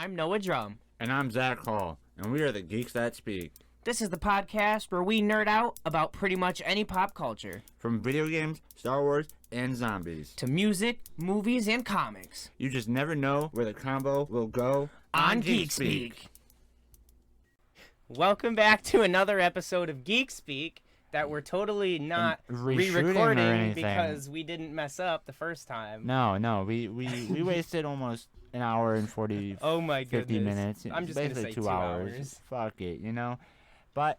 I'm Noah Drum. And I'm Zach Hall, and we are the Geeks That Speak. This is the podcast where we nerd out about pretty much any pop culture. From video games, Star Wars, and zombies. To music, movies, and comics. You just never know where the combo will go on GeeksspeaK. Welcome back to another episode of GeeksspeaK that we're totally not re-recording because we didn't mess up the first time. No, we wasted almost an hour and 50 minutes. I'm just going to say 2 hours. Fuck it, you know? But,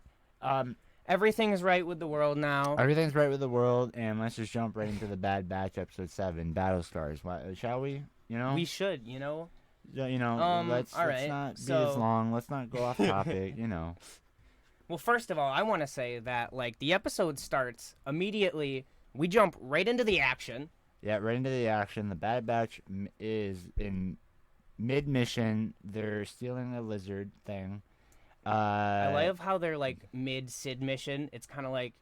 everything's right with the world now. Everything's right with the world, and let's just jump right into the Bad Batch episode 7, Battle Stars. Shall we? You know? We should, you know? Let's not be as long. Let's not go off topic, you know. Well, first of all, I want to say that, the episode starts immediately. We jump right into the action. Yeah, right into the action. The Bad Batch is in mid-mission. They're stealing a lizard thing. I love how they're, mid-Sid mission. It's kind of like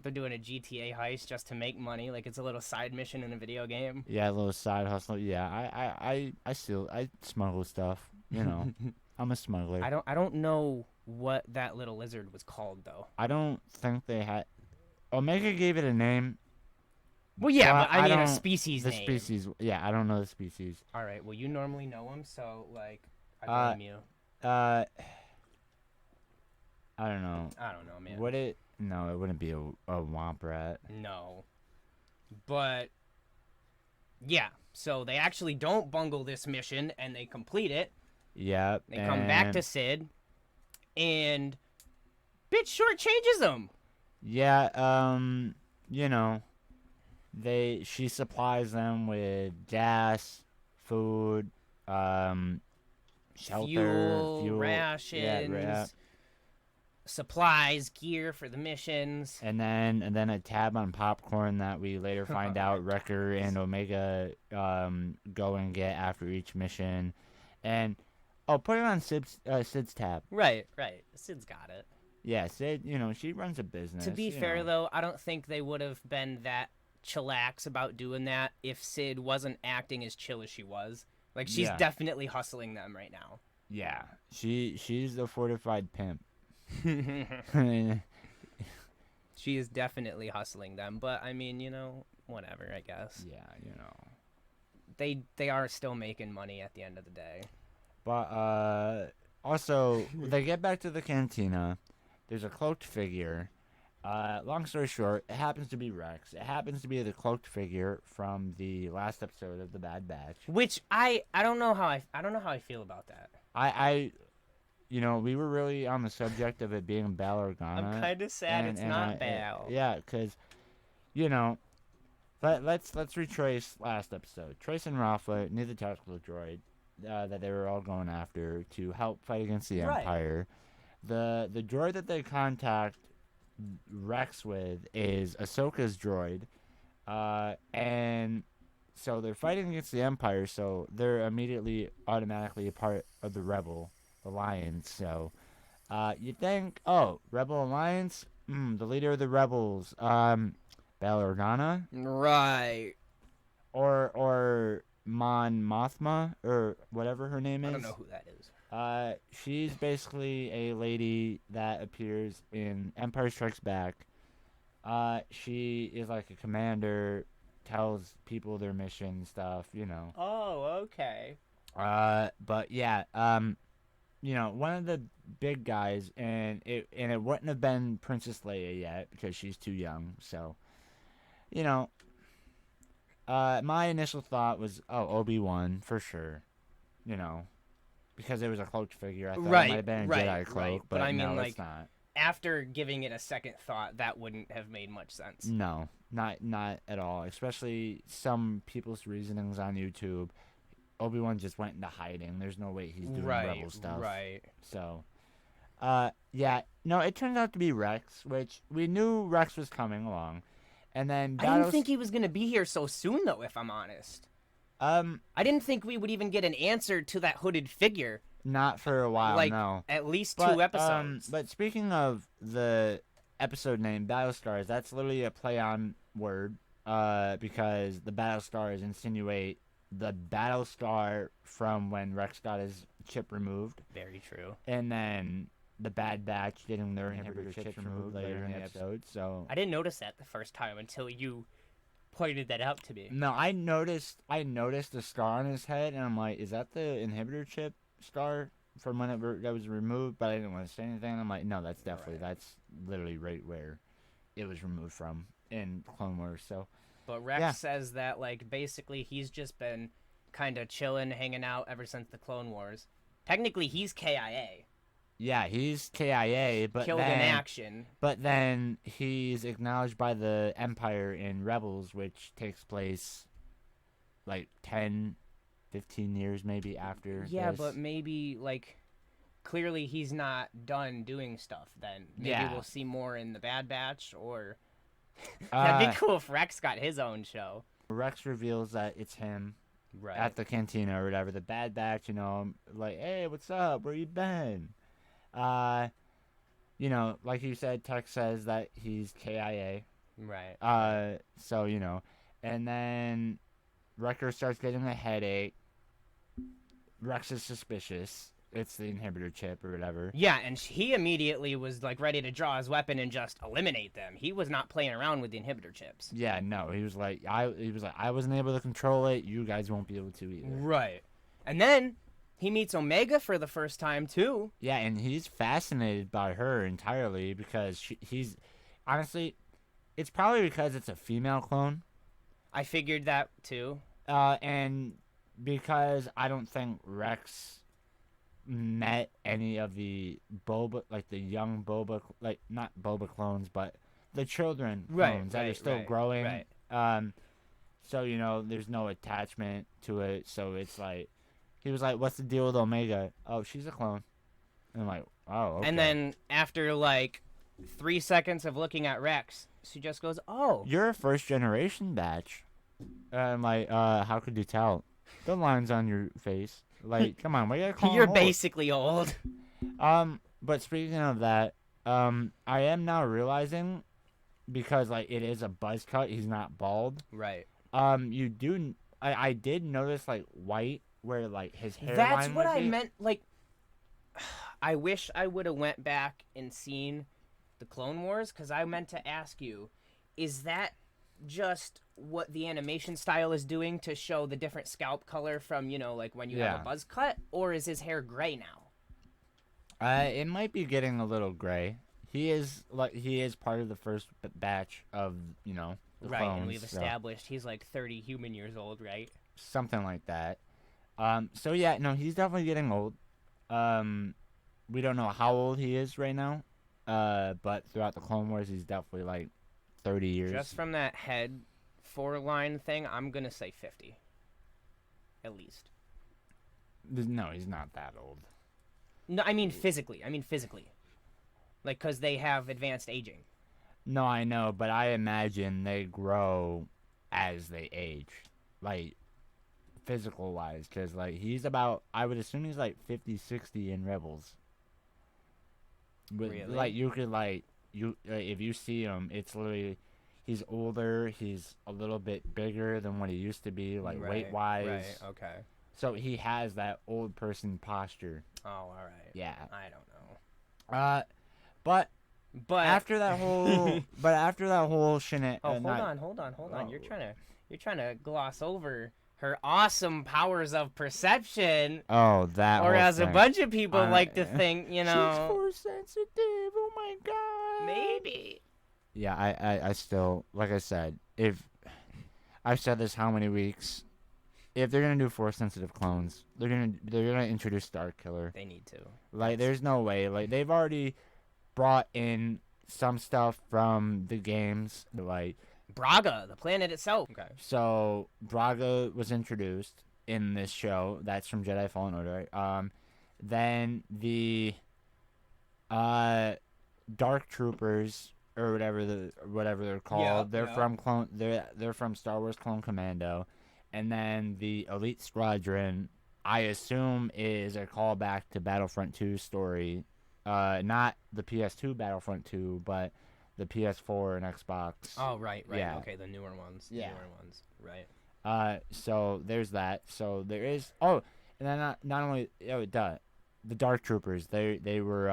they're doing a GTA heist just to make money. It's a little side mission in a video game. Yeah, a little side hustle. Yeah, I smuggle stuff, you know. I'm a smuggler. I don't know what that little lizard was called, though. I don't think they had... Omega gave it a name. Well, yeah, but I mean a species name. The species, yeah, I don't know the species. All right, well, you normally know them, so, I blame you. I don't know. I don't know, man. Would it? No, it wouldn't be a womp rat. No. But, yeah, so they actually don't bungle this mission, and they complete it. Yep. They come back to Sid, and bitch shortchanges them. Yeah, you know, she supplies them with gas, food, shelter, fuel, rations, supplies, gear for the missions, and then a tab on popcorn that we later find out Wrecker and Omega go and get after each mission, and put it on Sid's tab. Right. Sid's got it. Yeah, Sid, she runs a business. To be fair, though, I don't think they would have been that chillax about doing that if Sid wasn't acting as chill as she was. She's definitely hustling them right now. Yeah, she's a fortified pimp. She is definitely hustling them, but I mean, whatever, I guess. Yeah, They are still making money at the end of the day. But also they get back to the cantina. There's a cloaked figure. Long story short, it happens to be Rex. It happens to be the cloaked figure from the last episode of the Bad Batch. Which I don't know how I feel about that. We were really on the subject of it being Bail Organa. I'm kind of sad it's not Bail. Yeah, because let's retrace last episode. Trace and Rafa knew the tactical droid that they were all going after to help fight against the Empire. The droid that they contact Rex with is Ahsoka's droid, and so they're fighting against the Empire, so they're immediately automatically a part of the Rebel Alliance. So you think, Rebel Alliance, the leader of the Rebels, Bail Organa, right, or Mon Mothma, or whatever her name is. I don't know who that is. She's basically a lady that appears in Empire Strikes Back. She is like a commander, tells people their mission stuff, Oh, okay. But yeah, one of the big guys, and it wouldn't have been Princess Leia yet because she's too young. So, my initial thought was, Obi-Wan for sure, because it was a cloaked figure. I thought it might have been a Jedi cloak, but I mean, it's not. After giving it a second thought, that wouldn't have made much sense. No, not at all. Especially some people's reasonings on YouTube. Obi-Wan just went into hiding. There's no way he's doing Rebel stuff. Right. So, it turned out to be Rex, which we knew Rex was coming along. And then I didn't think he was going to be here so soon, though, if I'm honest. I didn't think we would even get an answer to that hooded figure. Not for a while, no. At least 2 episodes. But speaking of the episode name, Battle Stars, that's literally a play on word, because the Battle Stars insinuate the battle scar from when Rex got his chip removed. Very true. And then the Bad Batch getting their inhibitor chips removed later in the episode. So I didn't notice that the first time until you pointed that out to me. No, I noticed the scar on his head, and I'm like, is that the inhibitor chip scar from when that was removed? But I didn't want to say anything. I'm like, no, that's that's literally right where it was removed from in Clone Wars. So, but Rex says that like basically he's just been kind of chilling, hanging out ever since the Clone Wars. Technically, he's KIA. Yeah, he's KIA, but killed in action. But then he's acknowledged by the Empire in Rebels, which takes place like 10, 15 years maybe after. Yeah, but maybe like clearly he's not done doing stuff. Then maybe we'll see more in the Bad Batch, or that'd be cool if Rex got his own show. Rex reveals that it's him. Right. At the cantina or whatever, the Bad Batch, like, hey, what's up? Where you been? Like you said, Tech says that he's KIA. Right. So, and then Wrecker starts getting a headache. Rex is suspicious. It's the inhibitor chip or whatever. Yeah, and he immediately was like ready to draw his weapon and just eliminate them. He was not playing around with the inhibitor chips. Yeah, no, he was like, I wasn't able to control it. You guys won't be able to either. Right. And then he meets Omega for the first time, too. Yeah, and he's fascinated by her entirely because he's... Honestly, it's probably because it's a female clone. I figured that, too. And because I don't think Rex met any of the Boba... Like, the young Boba... Like, not Boba clones, but the children clones that are still growing. Right. So, there's no attachment to it, so it's like... He was like, what's the deal with Omega? Oh, she's a clone. And I'm like, oh, okay. And then after, 3 seconds of looking at Rex, she just goes, oh. You're a first-generation batch. I'm like, how could you tell? The lines on your face. Like, come on, what are you calling You're old? basically old. But speaking of that, I am now realizing, because, it is a buzz cut, he's not bald. Right. I did notice, white, where his hairline That's what would I be. meant. I wish I would have went back and seen the Clone Wars, because I meant to ask you, is that just what the animation style is doing to show the different scalp color from when you have a buzz cut, or is his hair gray now? It might be getting a little gray. He is part of the first batch of the right, clones, and we've established he's 30 human years old, right? Something like that. So yeah, no, he's definitely getting old. We don't know how old he is right now. But throughout the Clone Wars, he's definitely 30 years. Just from that head 4-line thing, I'm gonna say 50. At least. No, he's not that old. No, I mean physically. Because they have advanced aging. No, I know, but I imagine they grow as they age. Physical wise, because he's about, I would assume he's 50, 60 in Rebels. Really? You could if you see him, it's literally, he's older, he's a little bit bigger than what he used to be, weight wise. Right, okay. So he has that old person posture. Oh, all right. Yeah. I don't know. But after that whole shenanigans. Oh, hold on. You're trying to gloss over her awesome powers of perception. Oh, that. Or as a bunch of people like to think, She's force sensitive. Oh my god. Maybe. Yeah, I still, like I said, if I've said this how many weeks, if they're gonna do force sensitive clones, they're gonna introduce Star Killer. They need to. There's no way. They've already brought in some stuff from the games, Braga, the planet itself. Okay. So Braga was introduced in this show. That's from Jedi Fallen Order. Then the Dark Troopers or whatever they're called. They're from They're from Star Wars Clone Commando, and then the Elite Squadron, I assume, is a callback to Battlefront 2 story. Not the PS2 Battlefront 2, but the PS4 and Xbox. Oh, right. Yeah. Okay, the newer ones. Yeah. Right. So there's that. So there is. Oh, and then not only the Dark Troopers. They were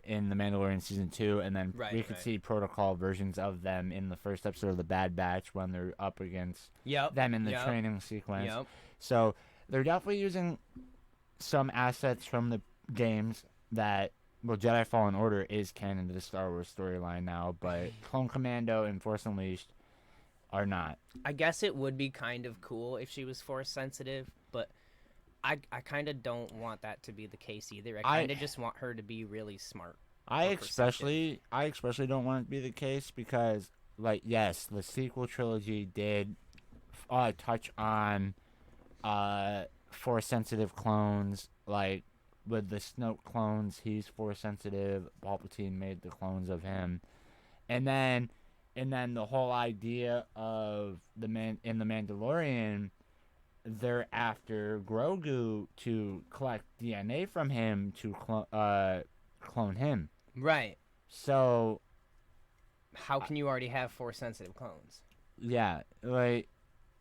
in the Mandalorian season 2, and then we could see protocol versions of them in the first episode of the Bad Batch when they're up against them in the training sequence. So they're definitely using some assets from the games that, well, Jedi Fallen Order is canon to the Star Wars storyline now, but Clone Commando and Force Unleashed are not. I guess it would be kind of cool if she was Force sensitive, but I kind of don't want that to be the case either. I kind of just want her to be really smart. I especially don't want it to be the case because, like, yes, the sequel trilogy did touch on Force sensitive clones, like with the Snoke clones. He's Force sensitive. Palpatine made the clones of him, and then the whole idea of the Mandalorian, they're after Grogu to collect DNA from him to clone him. Right. So how can you already have Force sensitive clones? Yeah, like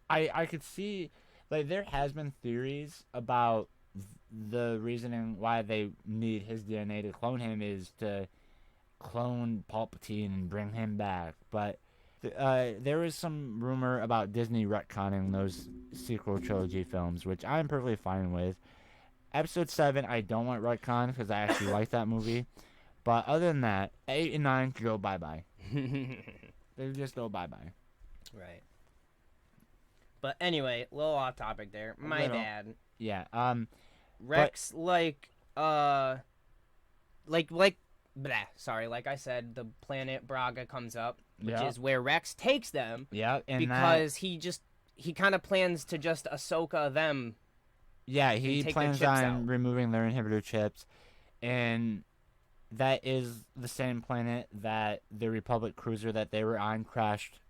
I could see, like, there has been theories about the reasoning why they need his DNA to clone him is to clone Palpatine and bring him back, but there was some rumor about Disney retconning those sequel trilogy films, which I'm perfectly fine with. Episode 7, I don't want retcon because I actually like that movie. But other than that, 8 and 9 go bye-bye. They just go bye-bye. Right. But anyway, little off topic there. My bad. Yeah. Rex, like I said, the planet Braga comes up, which is where Rex takes them. Yeah, and because he kind of plans to just Ahsoka them. Yeah, he plans on removing their inhibitor chips, and that is the same planet that the Republic cruiser that they were on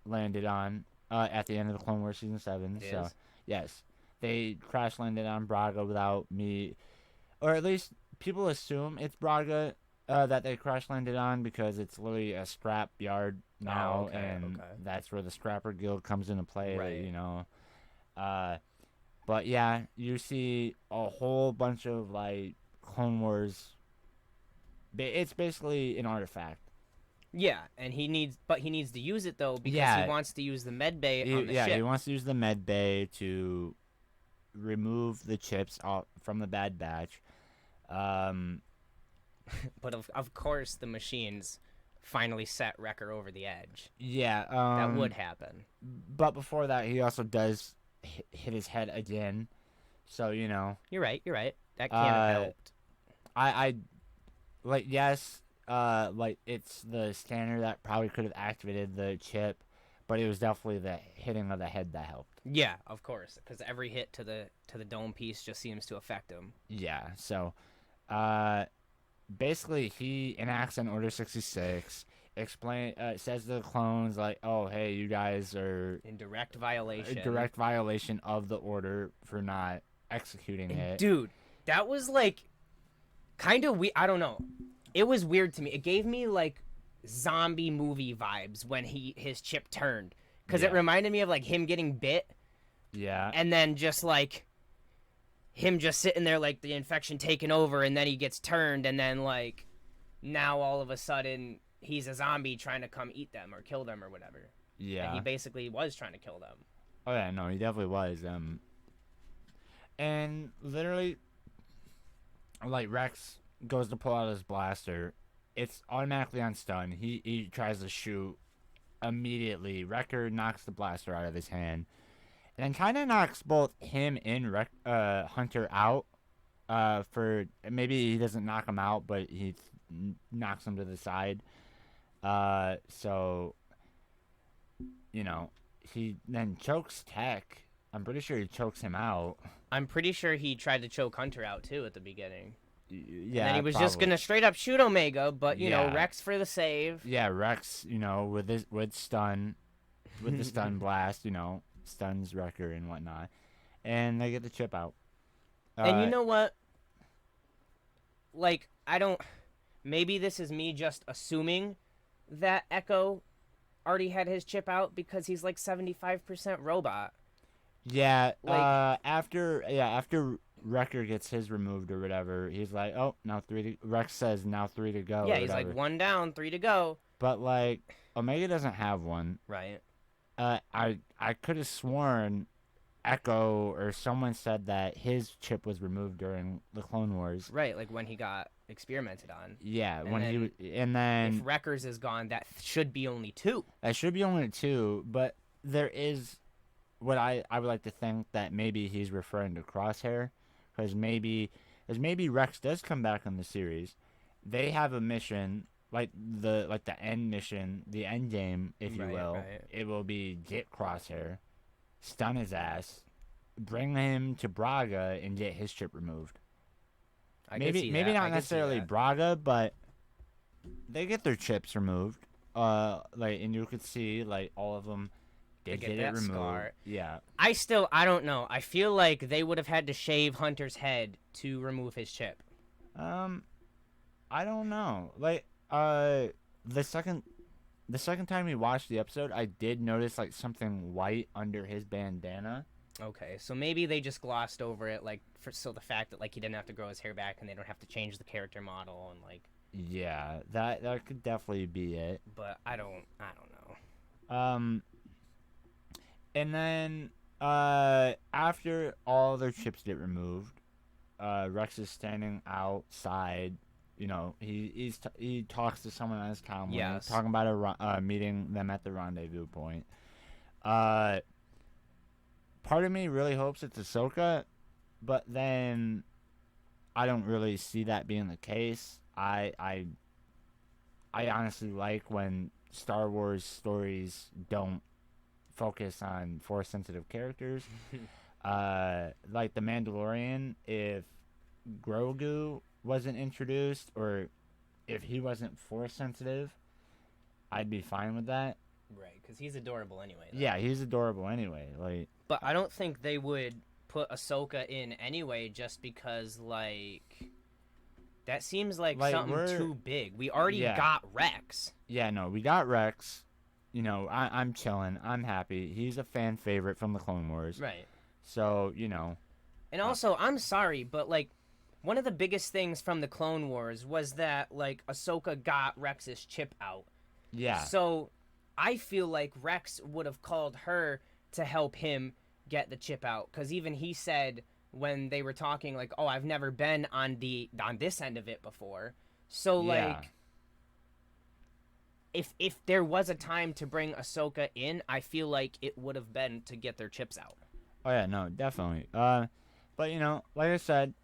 landed on at the end of the Clone Wars Season 7. So, yes, they crash landed on Braga without me, or at least people assume it's Braga that they crash landed on because it's literally a scrap yard now, that's where the Scrapper Guild comes into play. Right. You know, but yeah, you see a whole bunch of like Clone Wars. It's basically an artifact. Yeah, and he needs to use it though because he wants to use the med bay on the ship. Yeah, he wants to use the med bay to remove the chips from the Bad Batch. But of course, the machines finally set Wrecker over the edge. Yeah, that would happen. But before that, he also does hit his head again. So you know. You're right. That can't have helped. I like yes. Like it's the scanner that probably could have activated the chip, but it was definitely the hitting of the head that helped. Yeah, of course, because every hit to the dome piece just seems to affect him. Yeah. So, basically, he enacts an Order 66. Says to the clones like, "Oh, hey, you guys are in direct violation. Direct violation of the order for not executing it." Dude, that was like kind of weird. I don't know. It was weird to me. It gave me like zombie movie vibes when his chip turned, because it reminded me of like him getting bit. Yeah. And then just like him just sitting there like the infection taking over, and then he gets turned, and then like now all of a sudden he's a zombie trying to come eat them or kill them or whatever. Yeah. And he basically was trying to kill them. Oh yeah, no, he definitely was. And literally, like Rex goes to pull out his blaster, it's automatically on stun. He tries to shoot immediately. Wrecker knocks the blaster out of his hand, and then kind of knocks both him and Hunter out. For maybe he doesn't knock him out, but he knocks him to the side. So you know, he then chokes Tech. I'm pretty sure he chokes him out. I'm pretty sure he tried to choke Hunter out too at the beginning. Yeah, and then he was just gonna straight up shoot Omega, but you know, Rex for the save. Yeah, Rex, you know, with the stun blast, you know, stuns Wrecker and whatnot, and they get the chip out. And you know what? Like, maybe this is me just assuming that Echo already had his chip out because he's like 75% robot. Yeah, Like, after Wrecker gets his removed or whatever, he's like, oh, now Rex says now 3 to go. yeah, or he's whatever. like 1 down, 3 to go. But like Omega doesn't have one. Right. I could have sworn Echo or someone said that his chip was removed during the Clone Wars. Right, like when he got experimented on. Yeah, And when then he was, and then if Wreckers is gone, that should be only 2. that should be only 2. But there is what I would like to think that maybe he's referring to Crosshair, because maybe Rex does come back in the series. They have a mission like the end mission, the end game, if you will. Right. It will be get Crosshair, stun his ass, bring him to Braga, and get his chip removed. Maybe not necessarily Braga, but they get their chips removed. And you could see like all of them did get it removed. Scar. Yeah. I don't know. I feel like they would have had to shave Hunter's head to remove his chip. I don't know. Like the second time we watched the episode, I did notice like something white under his bandana. Okay, so maybe they just glossed over it, like so the fact that like he didn't have to grow his hair back and they don't have to change the character model and like. Yeah, that could definitely be it. But I don't know. And then after all their chips get removed, Rex is standing outside. You know, he talks to someone on his comm. Yes. Talking about meeting them at the rendezvous point. Part of me really hopes it's Ahsoka, but then I don't really see that being the case. I honestly like when Star Wars stories don't focus on Force-sensitive characters. Like The Mandalorian, if Grogu wasn't introduced or if he wasn't Force-sensitive, I'd be fine with that. Right, because he's adorable anyway. Though. Yeah, he's adorable anyway. Like, but I don't think they would put Ahsoka in anyway just because, like, that seems like something too big. We already got Rex. Yeah, no, we got Rex. You know, I'm chilling. I'm happy. He's a fan favorite from the Clone Wars. Right. So, you know. And also, I'm sorry, but, like, one of the biggest things from the Clone Wars was that, like, Ahsoka got Rex's chip out. Yeah. So I feel like Rex would have called her to help him get the chip out, because even he said when they were talking, like, oh, I've never been on this end of it before. So like, if there was a time to bring Ahsoka in, I feel like it would have been to get their chips out. Oh yeah, no, definitely. But you know, like I said,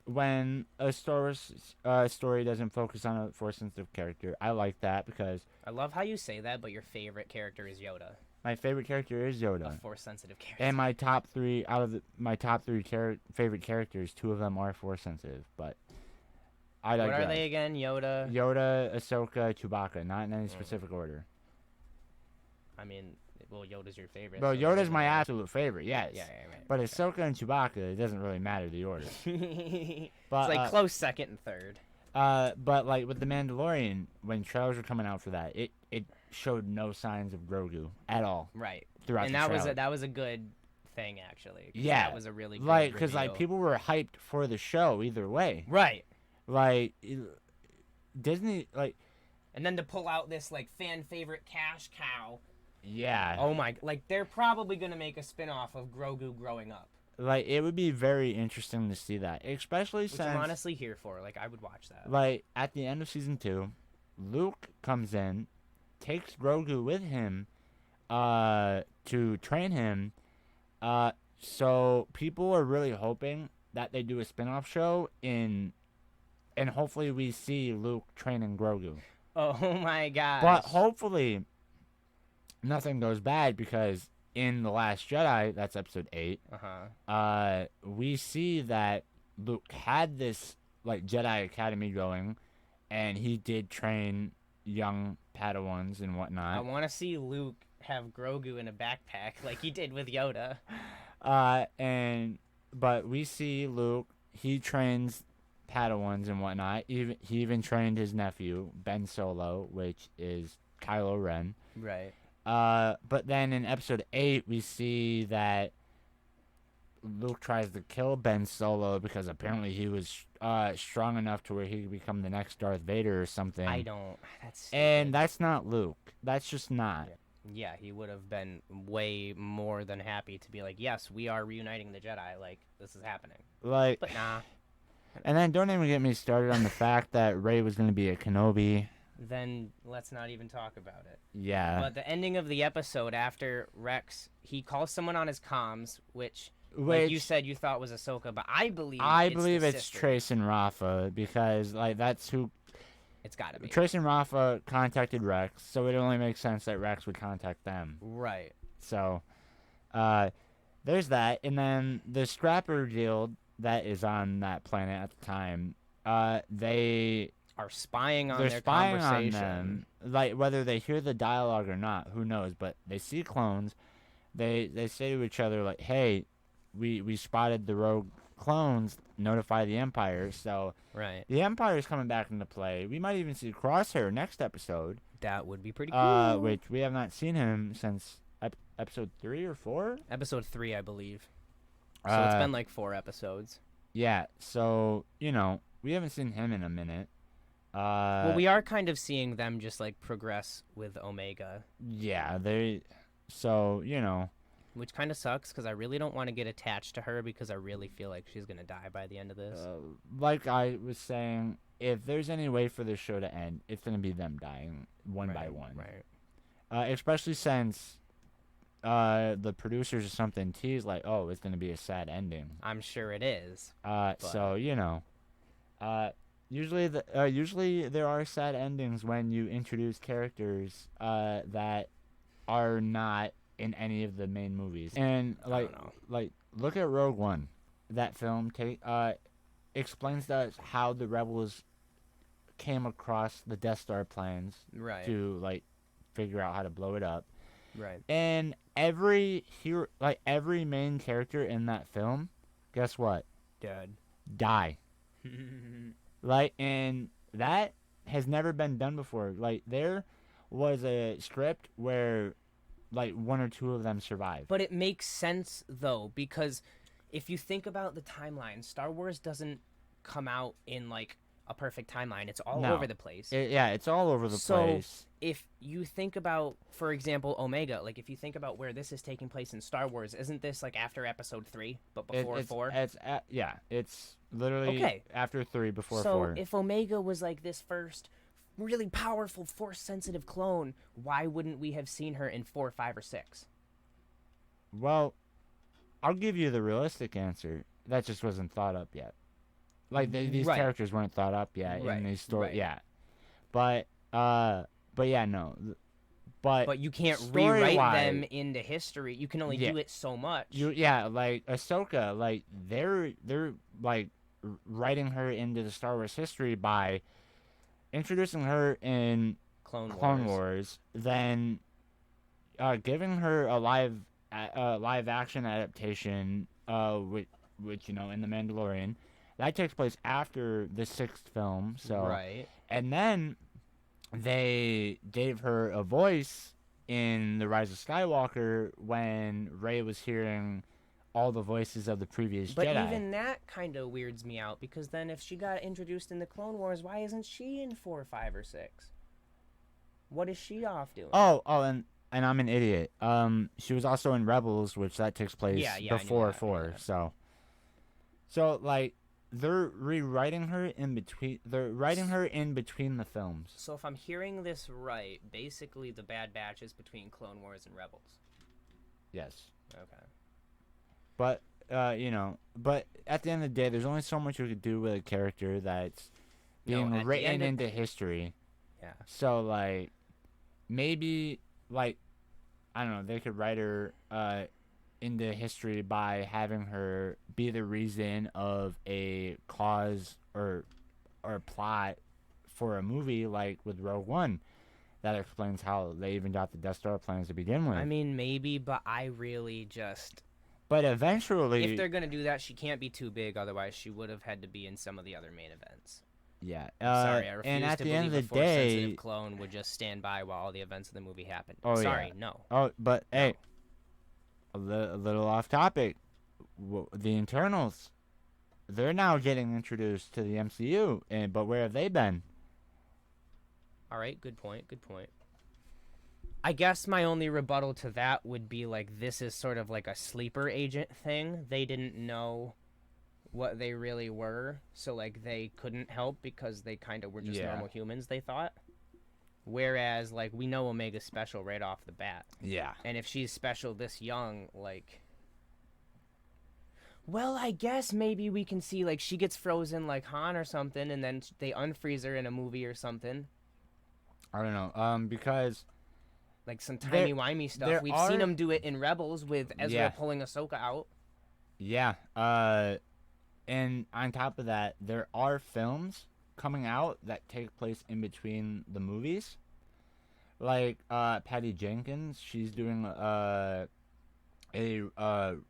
when a Star Wars story doesn't focus on a Force-sensitive character, I like that because I love how you say that, but your favorite character is Yoda. My favorite character is Yoda. A Force-sensitive character. And my top three favorite characters, 2 of them are Force-sensitive, but I digress. What are they again? Yoda, Ahsoka, Chewbacca, not in any specific order. I mean, well, Yoda's your favorite. Well, so Yoda's my absolute favorite, yes. Yeah, right. But Ahsoka and Chewbacca, it doesn't really matter the order. But, it's like close second and third. But like with The Mandalorian, when trailers were coming out for that, it showed no signs of Grogu at all. Right. Throughout and the trailer. that was a good thing, actually. Yeah. That was a really good like because like people were hyped for the show either way. Right. Like Disney, like, and then to pull out this like fan favorite cash cow. Yeah. Oh my! Like they're probably gonna make a spin-off of Grogu growing up. Like it would be very interesting to see that, especially Which since I'm honestly here for. Like I would watch that. Like at the end of season 2, Luke comes in, takes Grogu with him, to train him. So people are really hoping that they do a spin-off show and hopefully we see Luke training Grogu. Oh my gosh. But hopefully nothing goes bad because in The Last Jedi, that's episode 8, we see that Luke had this like Jedi Academy going and he did train young Padawans and whatnot. I want to see Luke have Grogu in a backpack like he did with Yoda. But we see Luke, he trains Padawans and whatnot. He even trained his nephew, Ben Solo, which is Kylo Ren. Right. But then in episode 8, we see that Luke tries to kill Ben Solo because apparently he was strong enough to where he could become the next Darth Vader or something. That's stupid. And that's not Luke. That's just not. Yeah, he would have been way more than happy to be like, yes, we are reuniting the Jedi. Like, this is happening. Like, but nah. And then don't even get me started on the fact that Rey was going to be a Kenobi. Then let's not even talk about it. Yeah. But the ending of the episode after Rex, he calls someone on his comms, which like you said, you thought was Ahsoka, but I believe it's Trace and Rafa because like that's who. It's gotta be. Trace and Rafa contacted Rex, so it only makes sense that Rex would contact them. Right. So, there's that, and then the Scrapper deal that is on that planet at the time. They are spying on their spying conversation. On them. Like whether they hear the dialogue or not, who knows? But they see clones. They say to each other like, "Hey, we spotted the rogue clones. Notify the Empire." So right, the Empire is coming back into play. We might even see Crosshair next episode. That would be pretty cool. Which we have not seen him since episode 3 or 4. Episode 3, I believe. So it's been like 4 episodes. Yeah. So we haven't seen him in a minute. Well, we are kind of seeing them just like progress with Omega. Yeah, they. So which kind of sucks because I really don't want to get attached to her because I really feel like she's gonna die by the end of this. Like I was saying, if there's any way for this show to end, it's gonna be them dying one by one. Right. Especially since the producers or something tease like, oh, it's gonna be a sad ending. I'm sure it is. So usually there are sad endings when you introduce characters that are not in any of the main movies. And like look at Rogue One. That film explains to us how the rebels came across the Death Star plans to like figure out how to blow it up. Right. And every hero, like every main character in that film, guess what? Dead. Die. Like, and that has never been done before. Like, there was a script where like 1 or 2 of them survived. But it makes sense though, because if you think about the timeline, Star Wars doesn't come out in like a perfect timeline. It's all over the place. It's all over the place. So if you think about, for example, Omega, like if you think about where this is taking place in Star Wars, isn't this like after episode 3 but before 4? It's literally after 3 before 4. So if Omega was like this first really powerful force sensitive clone, why wouldn't we have seen her in 4, 5, or 6? Well, I'll give you the realistic answer. That just wasn't thought up yet. Like these characters weren't thought up yet in these stories. Yeah, but yeah, no. But you can't rewrite them into history. You can only do it so much. Like Ahsoka, like they're like writing her into the Star Wars history by introducing her in Clone Wars, then giving her a live action adaptation, which in The Mandalorian, that takes place after the 6th film. So and then they gave her a voice in The Rise of Skywalker when Rey was hearing all the voices of the previous Jedi. But even that kind of weirds me out, because then if she got introduced in the Clone Wars, why isn't she in 4, 5, or 6? What is she off doing? And I'm an idiot. She was also in Rebels, which that takes place before 4. So like they're rewriting her in between. They're writing her in between the films. So if I'm hearing this right, basically the Bad Batch is between Clone Wars and Rebels. Yes. Okay. But but at the end of the day, there's only so much you could do with a character that's being written into history. Yeah. So like, maybe like, I don't know, they could write her into history by having her be the reason of a cause or plot for a movie, like with Rogue One. That explains how they even got the Death Star plans to begin with. I mean, maybe, but I really just... But eventually... If they're going to do that, she can't be too big, otherwise she would have had to be in some of the other main events. Yeah. I'm sorry, I and refuse at to the end believe of a the force-sensitive day, clone would just stand by while all the events of the movie happened. oh Sorry, yeah. no. Oh, but No. hey, a little off topic. The Internals, they're now getting introduced to the MCU, but where have they been? All right, good point. I guess my only rebuttal to that would be like this is sort of like a sleeper agent thing. They didn't know what they really were, so like they couldn't help because they kind of were just normal humans, they thought. Whereas like we know Omega's special right off the bat. Yeah. And if she's special this young, like, well, I guess maybe we can see like she gets frozen like Han or something, and then they unfreeze her in a movie or something. I don't know. Because like some timey-wimey stuff. We've seen them do it in Rebels with Ezra pulling Ahsoka out. Yeah. And on top of that, there are films coming out that take place in between the movies. Like Patty Jenkins, she's doing a Rebel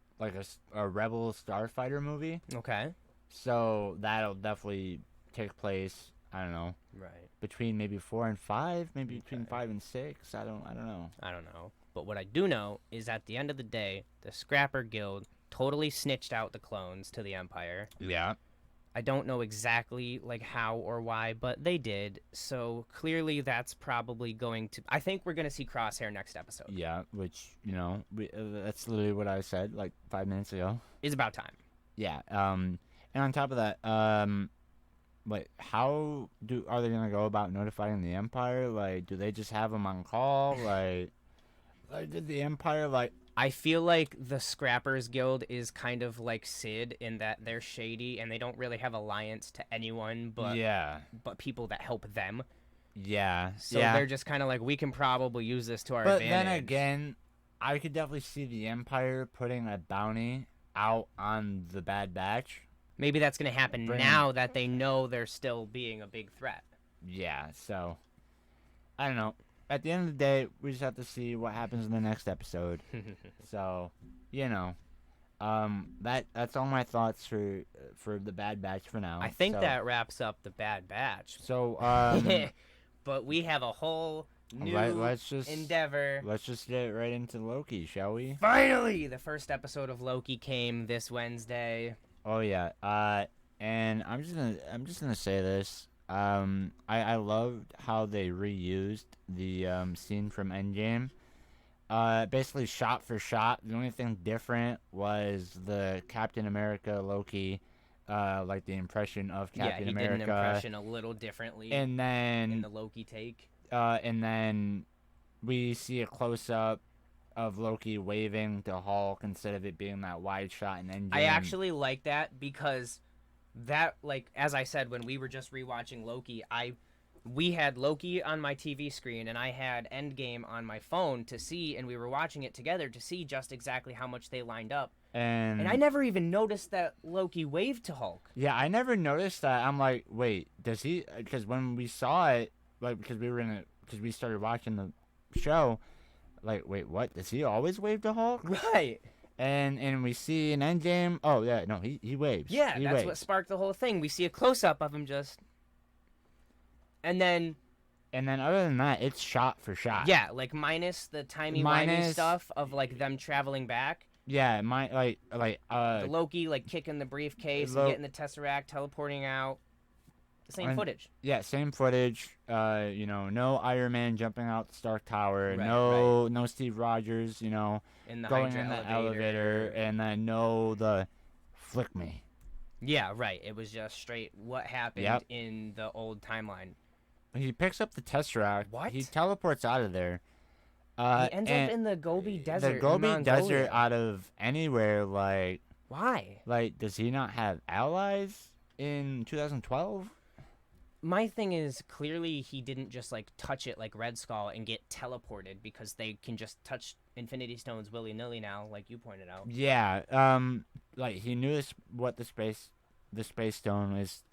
Starfighter movie. Okay. So that'll definitely take place, I don't know. Right. Between maybe 4 and 5, maybe between 5 and 6. I don't know. I don't know. But what I do know is at the end of the day, the Scrapper Guild totally snitched out the clones to the Empire. Yeah. I don't know exactly like how or why, but they did. So clearly that's probably going to... I think we're going to see Crosshair next episode. Yeah, which, that's literally what I said like 5 minutes ago. It's about time. Yeah. And on top of that, like, how are they gonna go about notifying the Empire? Like, do they just have them on call? Like did the Empire like? I feel like the Scrappers Guild is kind of like Sid in that they're shady and they don't really have alliance to anyone but people that help them. Yeah. So they're just kind of like, we can probably use this to our advantage. But then again, I could definitely see the Empire putting a bounty out on the Bad Batch. Maybe that's going to happen now that they know they're still being a big threat. Yeah, so I don't know. At the end of the day, we just have to see what happens in the next episode. So, that's all my thoughts for the Bad Batch for now. I think that wraps up the Bad Batch. So, but we have a whole new endeavor. Let's just get right into Loki, shall we? Finally, the first episode of Loki came this Wednesday. Oh yeah. And I'm just gonna say this. I loved how they reused the scene from Endgame. Basically shot for shot. The only thing different was the Captain America Loki, like the impression of Captain America. Yeah, he did an impression a little differently. And then in the Loki take. And then we see a close up of Loki waving to Hulk instead of it being that wide shot in Endgame. I actually like that because that, like, as I said, when we were just rewatching Loki, we had Loki on my TV screen and I had Endgame on my phone to see, and we were watching it together to see just exactly how much they lined up. And I never even noticed that Loki waved to Hulk. Yeah, I never noticed that. I'm like, wait, does he? Because when we saw it, like, because we started watching the show. Like, wait, what? Does he always wave to Hulk? Right. And we see an Endgame. Oh, yeah, no, he waves. Yeah, he that's waves. what sparked the whole thing. We see a close-up of him just... And then other than that, it's shot for shot. Yeah, like minus the timey-wimey stuff of, like, them traveling back. Yeah, the Loki, like, kicking the briefcase and getting the Tesseract, teleporting out. Same footage. Yeah, same footage. No Iron Man jumping out the Stark Tower. Right, no Steve Rogers, in the going in the elevator. And then the flick me. Yeah, right. It was just straight what happened in the old timeline. He picks up the Tesseract. What? He teleports out of there. He ends up in the Gobi Desert. The Gobi Desert out of anywhere, like... Why? Like, does he not have allies in 2012? My thing is, clearly he didn't just, like, touch it like Red Skull and get teleported because they can just touch Infinity Stones willy-nilly now, like you pointed out. Yeah, like, he knew what the Space Stone is,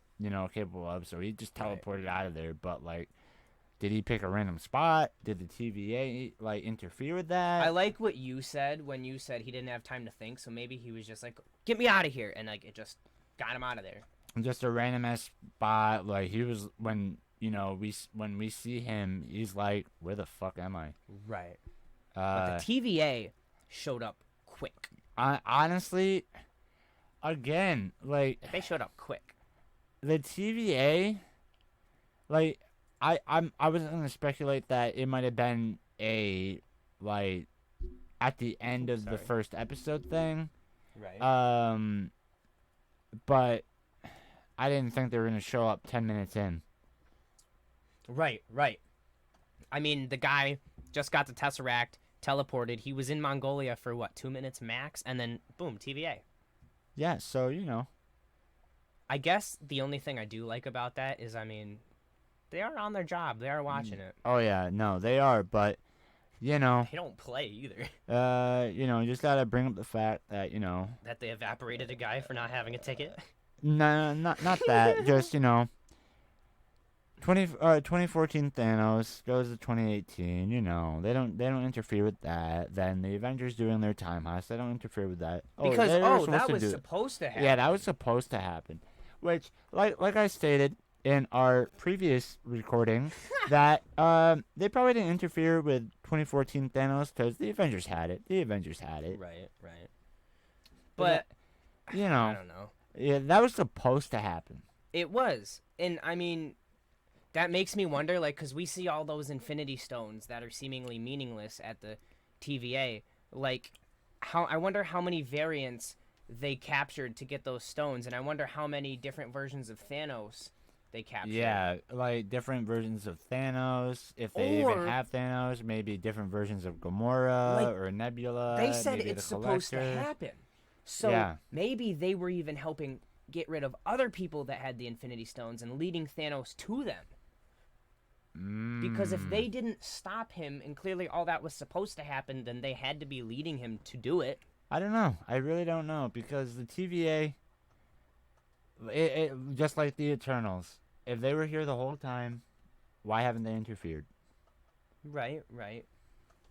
capable of, so he just teleported out of there, but, like, did he pick a random spot? Did the TVA, like, interfere with that? I like what you said when you said he didn't have time to think, so maybe he was just like, get me out of here, and, like, it just got him out of there. just a random ass spot. Like he was when when we see him, he's like, "Where the fuck am I?" Right. But the TVA showed up quick. Honestly, again, like They showed up quick. the TVA, like I was gonna speculate that it might have been a like at the end of the first episode thing. Right. But I didn't think they were gonna show up 10 minutes in. Right. I mean, the guy just got the Tesseract, teleported. He was in Mongolia for, 2 minutes max? And then, boom, TVA. Yeah, so, I guess the only thing I do like about that is, I mean, they are on their job. They are watching it. Oh, yeah, no, they are, but, They don't play either. you just gotta bring up the fact that, That they evaporated a guy for not having a ticket. No, not that. Just 2014 Thanos goes to 2018. They don't interfere with that. Then the Avengers doing their time heist, they don't interfere with that. Because that was supposed to happen. Yeah, that was supposed to happen. Which, like I stated in our previous recording, that they probably didn't interfere with 2014 Thanos because the Avengers had it. Right. But I don't know. Yeah, that was supposed to happen. It was. And, I mean, that makes me wonder, because we see all those Infinity Stones that are seemingly meaningless at the TVA. I wonder how many variants they captured to get those stones, and I wonder how many different versions of Thanos they captured. Yeah, like different versions of Thanos. If they even have Thanos, maybe different versions of Gamora or Nebula. They said maybe it's supposed to happen. So maybe they were even helping get rid of other people that had the Infinity Stones and leading Thanos to them. Because if they didn't stop him, and clearly all that was supposed to happen, then they had to be leading him to do it. I don't know. I really don't know. Because the TVA, it just like the Eternals, if they were here the whole time, why haven't they interfered? Right.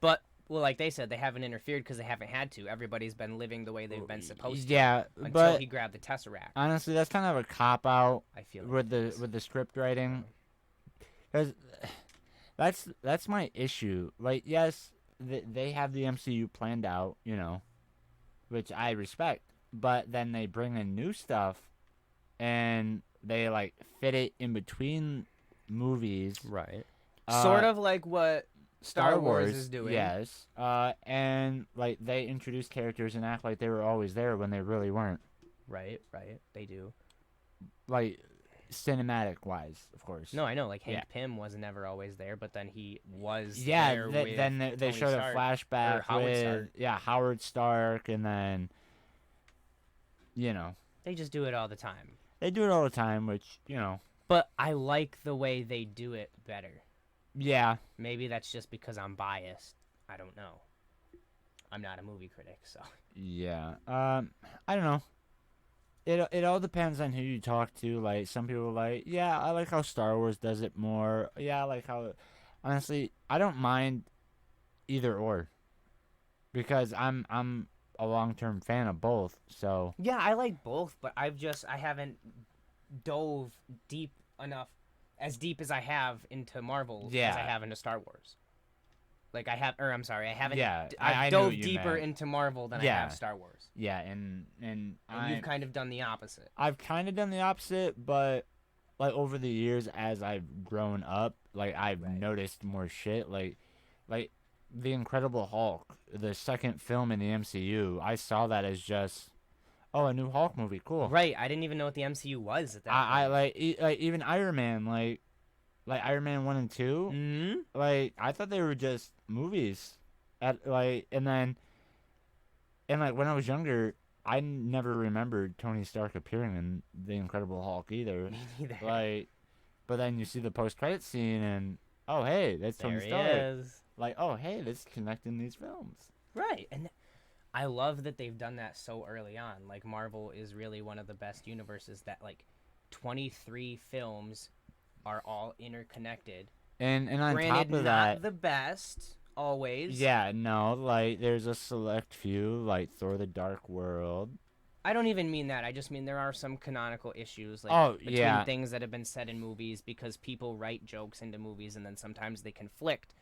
But, like they said, they haven't interfered because they haven't had to. Everybody's been living the way they've been supposed to. Yeah, until he grabbed the Tesseract. Honestly, that's kind of a cop-out I feel with the script writing. Because that's my issue. Like, yes, they have the MCU planned out, which I respect. But then they bring in new stuff, and they, fit it in between movies. Right. Sort of like what Star Wars is doing. Yes. And, they introduce characters and act like they were always there when they really weren't. Right. They do. Cinematic-wise, of course. No, I know. Hank Pym was never always there, but then he was there with then they Tony showed Stark, a flashback Howard Stark. Howard Stark, and then, They just do it all the time. They do it all the time, which, But I like the way they do it better. Yeah. Maybe that's just because I'm biased. I don't know. I'm not a movie critic, so. Yeah. I don't know. It all depends on who you talk to. Some people are yeah, I like how Star Wars does it more. Yeah, I like how... Honestly, I don't mind either or. Because I'm a long-term fan of both, so... Yeah, I like both, but I haven't dove deep enough, as deep as I have into Marvel as I have into Star Wars. I haven't. Yeah, I've dove deeper into Marvel than I have Star Wars. Yeah, and you've kind of done the opposite. I've kind of done the opposite, but over the years as I've grown up, I've noticed more shit. Like the Incredible Hulk, the second film in the MCU, I saw that as just a new Hulk movie, cool. Right, I didn't even know what the MCU was at that point. I even Iron Man, like Iron Man 1 and 2, mm-hmm. I thought they were just movies. And when I was younger, I never remembered Tony Stark appearing in The Incredible Hulk either. Me neither. But then you see the post-credit scene, and, oh, hey, that's Tony Stark. There he is. Oh, hey, that's connecting these films. Right, and I love that they've done that so early on. Marvel is really one of the best universes that, 23 films are all interconnected. And on Granted, top of that, not the best always. Yeah, no, there's a select few, Thor: The Dark World, I don't even mean that. I just mean there are some canonical issues, like yeah. between things that have been said in movies because people write jokes into movies and then sometimes they conflict.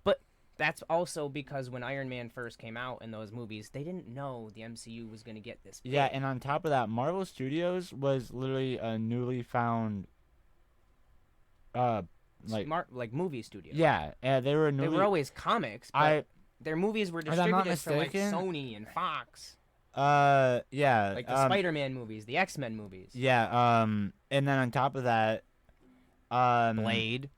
But that's also because when Iron Man first came out in those movies, they didn't know the MCU was going to get this big. Yeah, and on top of that, Marvel Studios was literally a newly found like movie studio. Yeah, they were They were always comics, but their movies were distributed from like Sony and Fox. Yeah, like the Spider-Man movies, the X-Men movies. Yeah, and then on top of that, Blade.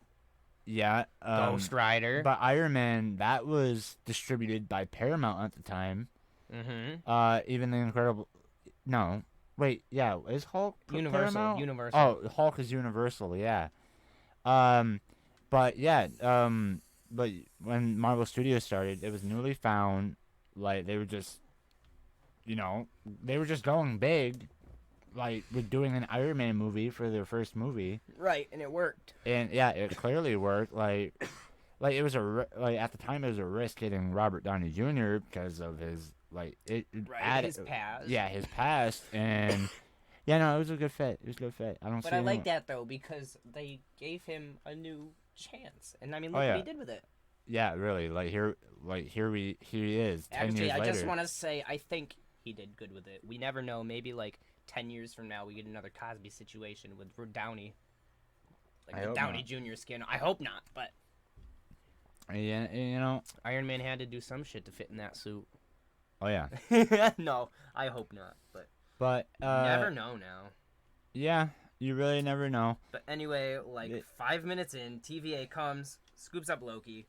Yeah, Ghost Rider. But Iron Man, that was distributed by Paramount at the time. Mm-hmm. Even the Incredible. No, wait, yeah, is Hulk Paramount? Universal. Oh, Hulk is Universal, yeah. But yeah, but when Marvel Studios started, it was newly found. Like they were just, they were just going big, like with doing an Iron Man movie for their first movie. Right, and it worked. And yeah, it clearly worked. Like it was at the time it was a risk hitting Robert Downey Jr. because of his his past. Yeah, his past, and yeah, no, it was a good fit. It was a good fit. But I like that though because they gave him a new chance, and I mean, look what he did with it. Yeah, really. Here he is. 10 years later. I just want to say I think he did good with it. We never know. Maybe 10 years from now we get another Cosby situation with Downey, the Downey Jr. skin. I hope not, but yeah, Iron Man had to do some shit to fit in that suit. Oh yeah. No, I hope not, but never know now. Yeah, you really never know. But anyway, 5 minutes in, TVA comes, scoops up Loki.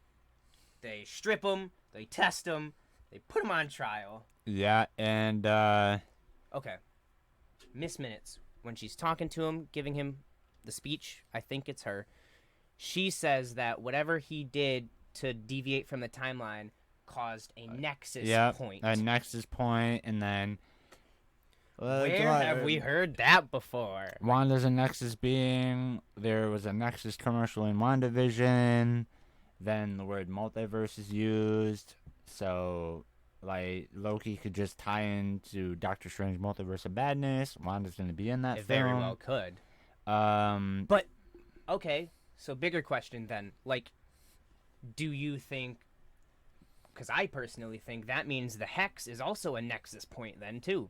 They strip him, they test him, they put him on trial. Yeah, and okay. Miss Minutes, when she's talking to him, giving him the speech, I think it's her, she says that whatever he did to deviate from the timeline caused a nexus point. A nexus point, and then... Where have we heard that before? Wanda's a Nexus being. There was a Nexus commercial in WandaVision. Then the word multiverse is used. So, Loki could just tie into Doctor Strange Multiverse of Madness. Wanda's going to be in that film. Very well could. But, okay, so bigger question then. Do you think... Because I personally think that means the Hex is also a Nexus point then, too.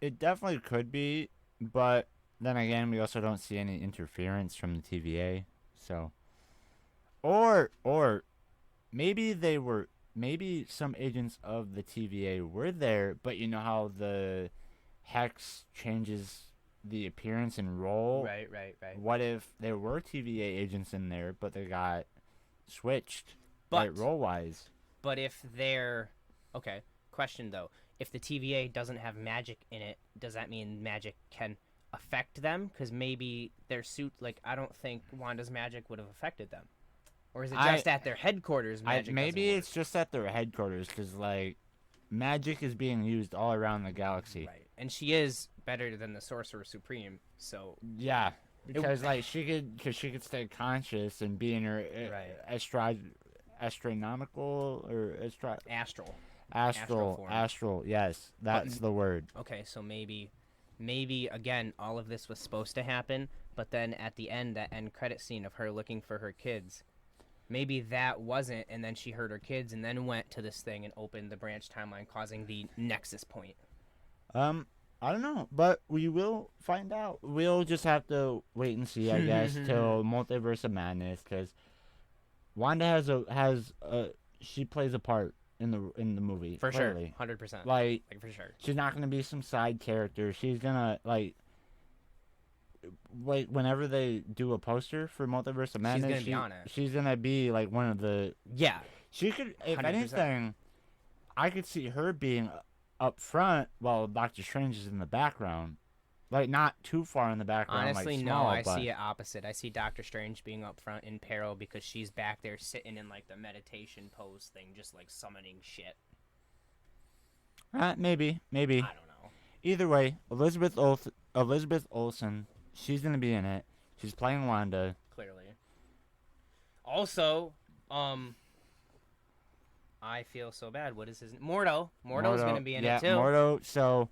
It definitely could be, but then again, we also don't see any interference from the TVA, so... Or maybe some agents of the TVA were there, but you know how the Hex changes the appearance and role? Right. What if there were TVA agents in there, but they got switched, role-wise? But if they're... Okay, question though. If the TVA doesn't have magic in it, does that mean magic can affect them? Because maybe their suit, I don't think Wanda's magic would have affected them. Or is it just at their headquarters magic maybe it's just at their headquarters, because, magic is being used all around the galaxy. Right. And she is better than the Sorcerer Supreme, so... Yeah, because, she could stay conscious and be in her astronomical or Astral, yes, that's the word. Okay, so maybe again all of this was supposed to happen, but then at the end, that end credit scene of her looking for her kids, maybe that wasn't, and then she heard her kids and then went to this thing and opened the branch timeline, causing the nexus point. I don't know, but we will find out. We'll just have to wait and see, I guess, till Multiverse of Madness, because Wanda has she plays a part in the movie for clearly. Sure, 100%. For sure, she's not gonna be some side character. She's gonna whenever they do a poster for Multiverse of Madness, she's gonna be on it. She's gonna be one of the She could, if 100%. Anything, I could see her being up front while Doctor Strange is in the background. Not too far in the background. Honestly, small, no. I see it opposite. I see Doctor Strange being up front in peril because she's back there sitting in the meditation pose thing, just summoning shit. Maybe. I don't know. Either way, Elizabeth Olsen, she's gonna be in it. She's playing Wanda. Clearly. Also, I feel so bad. What is his Mordo? Mordo's gonna be in it too. Mordo. So,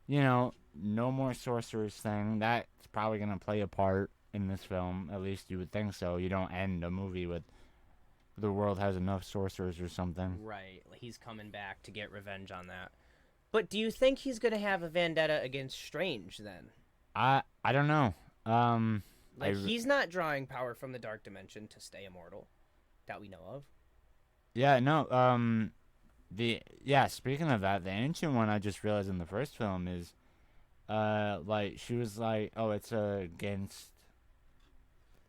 you know, no more sorcerers thing. That's probably going to play a part in this film. At least you would think so. You don't end a movie with the world has enough sorcerers or something. Right. He's coming back to get revenge on that. But do you think he's going to have a vendetta against Strange then? I don't know. He's not drawing power from the dark dimension to stay immortal that we know of. Yeah, no. Speaking of that, the ancient one I just realized in the first film is like she was like, oh, it's against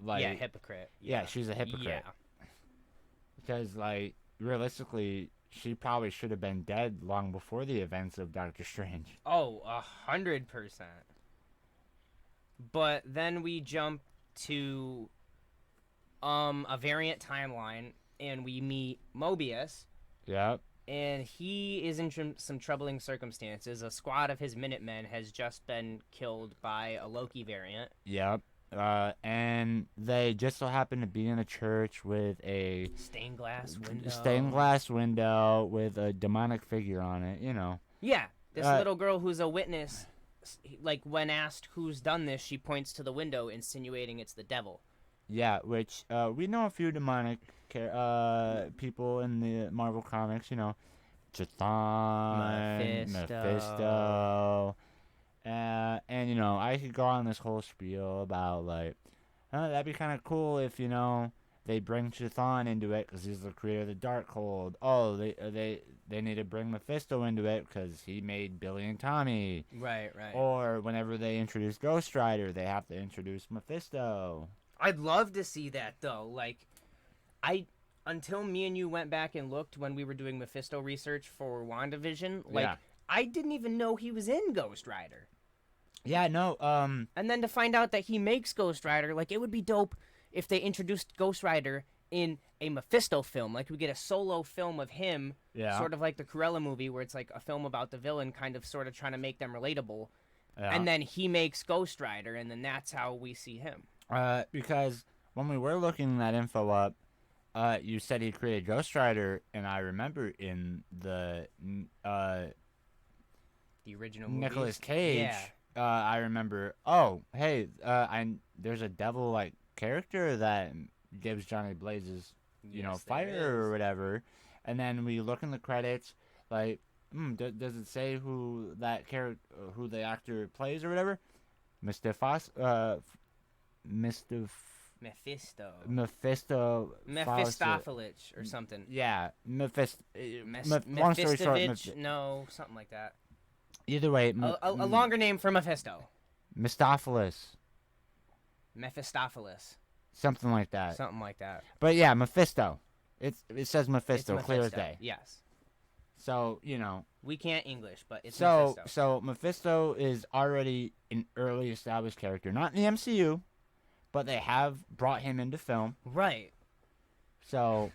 like hypocrite. Yeah, she's a hypocrite. Yeah. Because like realistically, she probably should have been dead long before the events of Doctor Strange. Oh, 100%. But then we jump to a variant timeline, and we meet Mobius. Yep. And he is in some troubling circumstances. A squad of his Minutemen has just been killed by a Loki variant. Yep. And they just so happen to be in a church with a stained glass window with a demonic figure on it, you know. Yeah, this little girl who's a witness, like when asked who's done this, she points to the window, insinuating it's the devil. Yeah, which we know a few demonic people in the Marvel comics, you know, Chthon, Mephisto. And, you know, I could go on this whole spiel about, like, that'd be kind of cool if, you know, they bring Chthon into it because he's the creator of the Darkhold. Oh, they need to bring Mephisto into it because he made Billy and Tommy. Right. Or whenever they introduce Ghost Rider, they have to introduce Mephisto. I'd love to see that, though. Like, until me and you went back and looked when we were doing Mephisto research for WandaVision, I didn't even know he was in Ghost Rider. Yeah, no, And then to find out that he makes Ghost Rider, like, it would be dope if they introduced Ghost Rider in a Mephisto film. Like, we get a solo film of him, sort of like the Cruella movie, where it's like a film about the villain kind of sort of trying to make them relatable. Yeah. And then he makes Ghost Rider, and then that's how we see him. Because when we were looking that info up, you said he created Ghost Rider, and I remember in the original movies. Nicolas Cage. Yeah. I remember. Oh, hey, there's a devil-like character that gives Johnny Blazes, fire or whatever, and then we look in the credits, like, does it say who that character, who the actor plays or whatever? Mephisto. Mephistopheles or something. Yeah, Mephisto. Long story short, no, something like that. Either way, a longer name for Mephisto. Mephistopheles. Something like that. But yeah, Mephisto. It says Mephisto, clear as day. Yes. So, we can't English, but it's Mephisto. So Mephisto is already an early established character, not in the MCU, but they have brought him into film. Right. So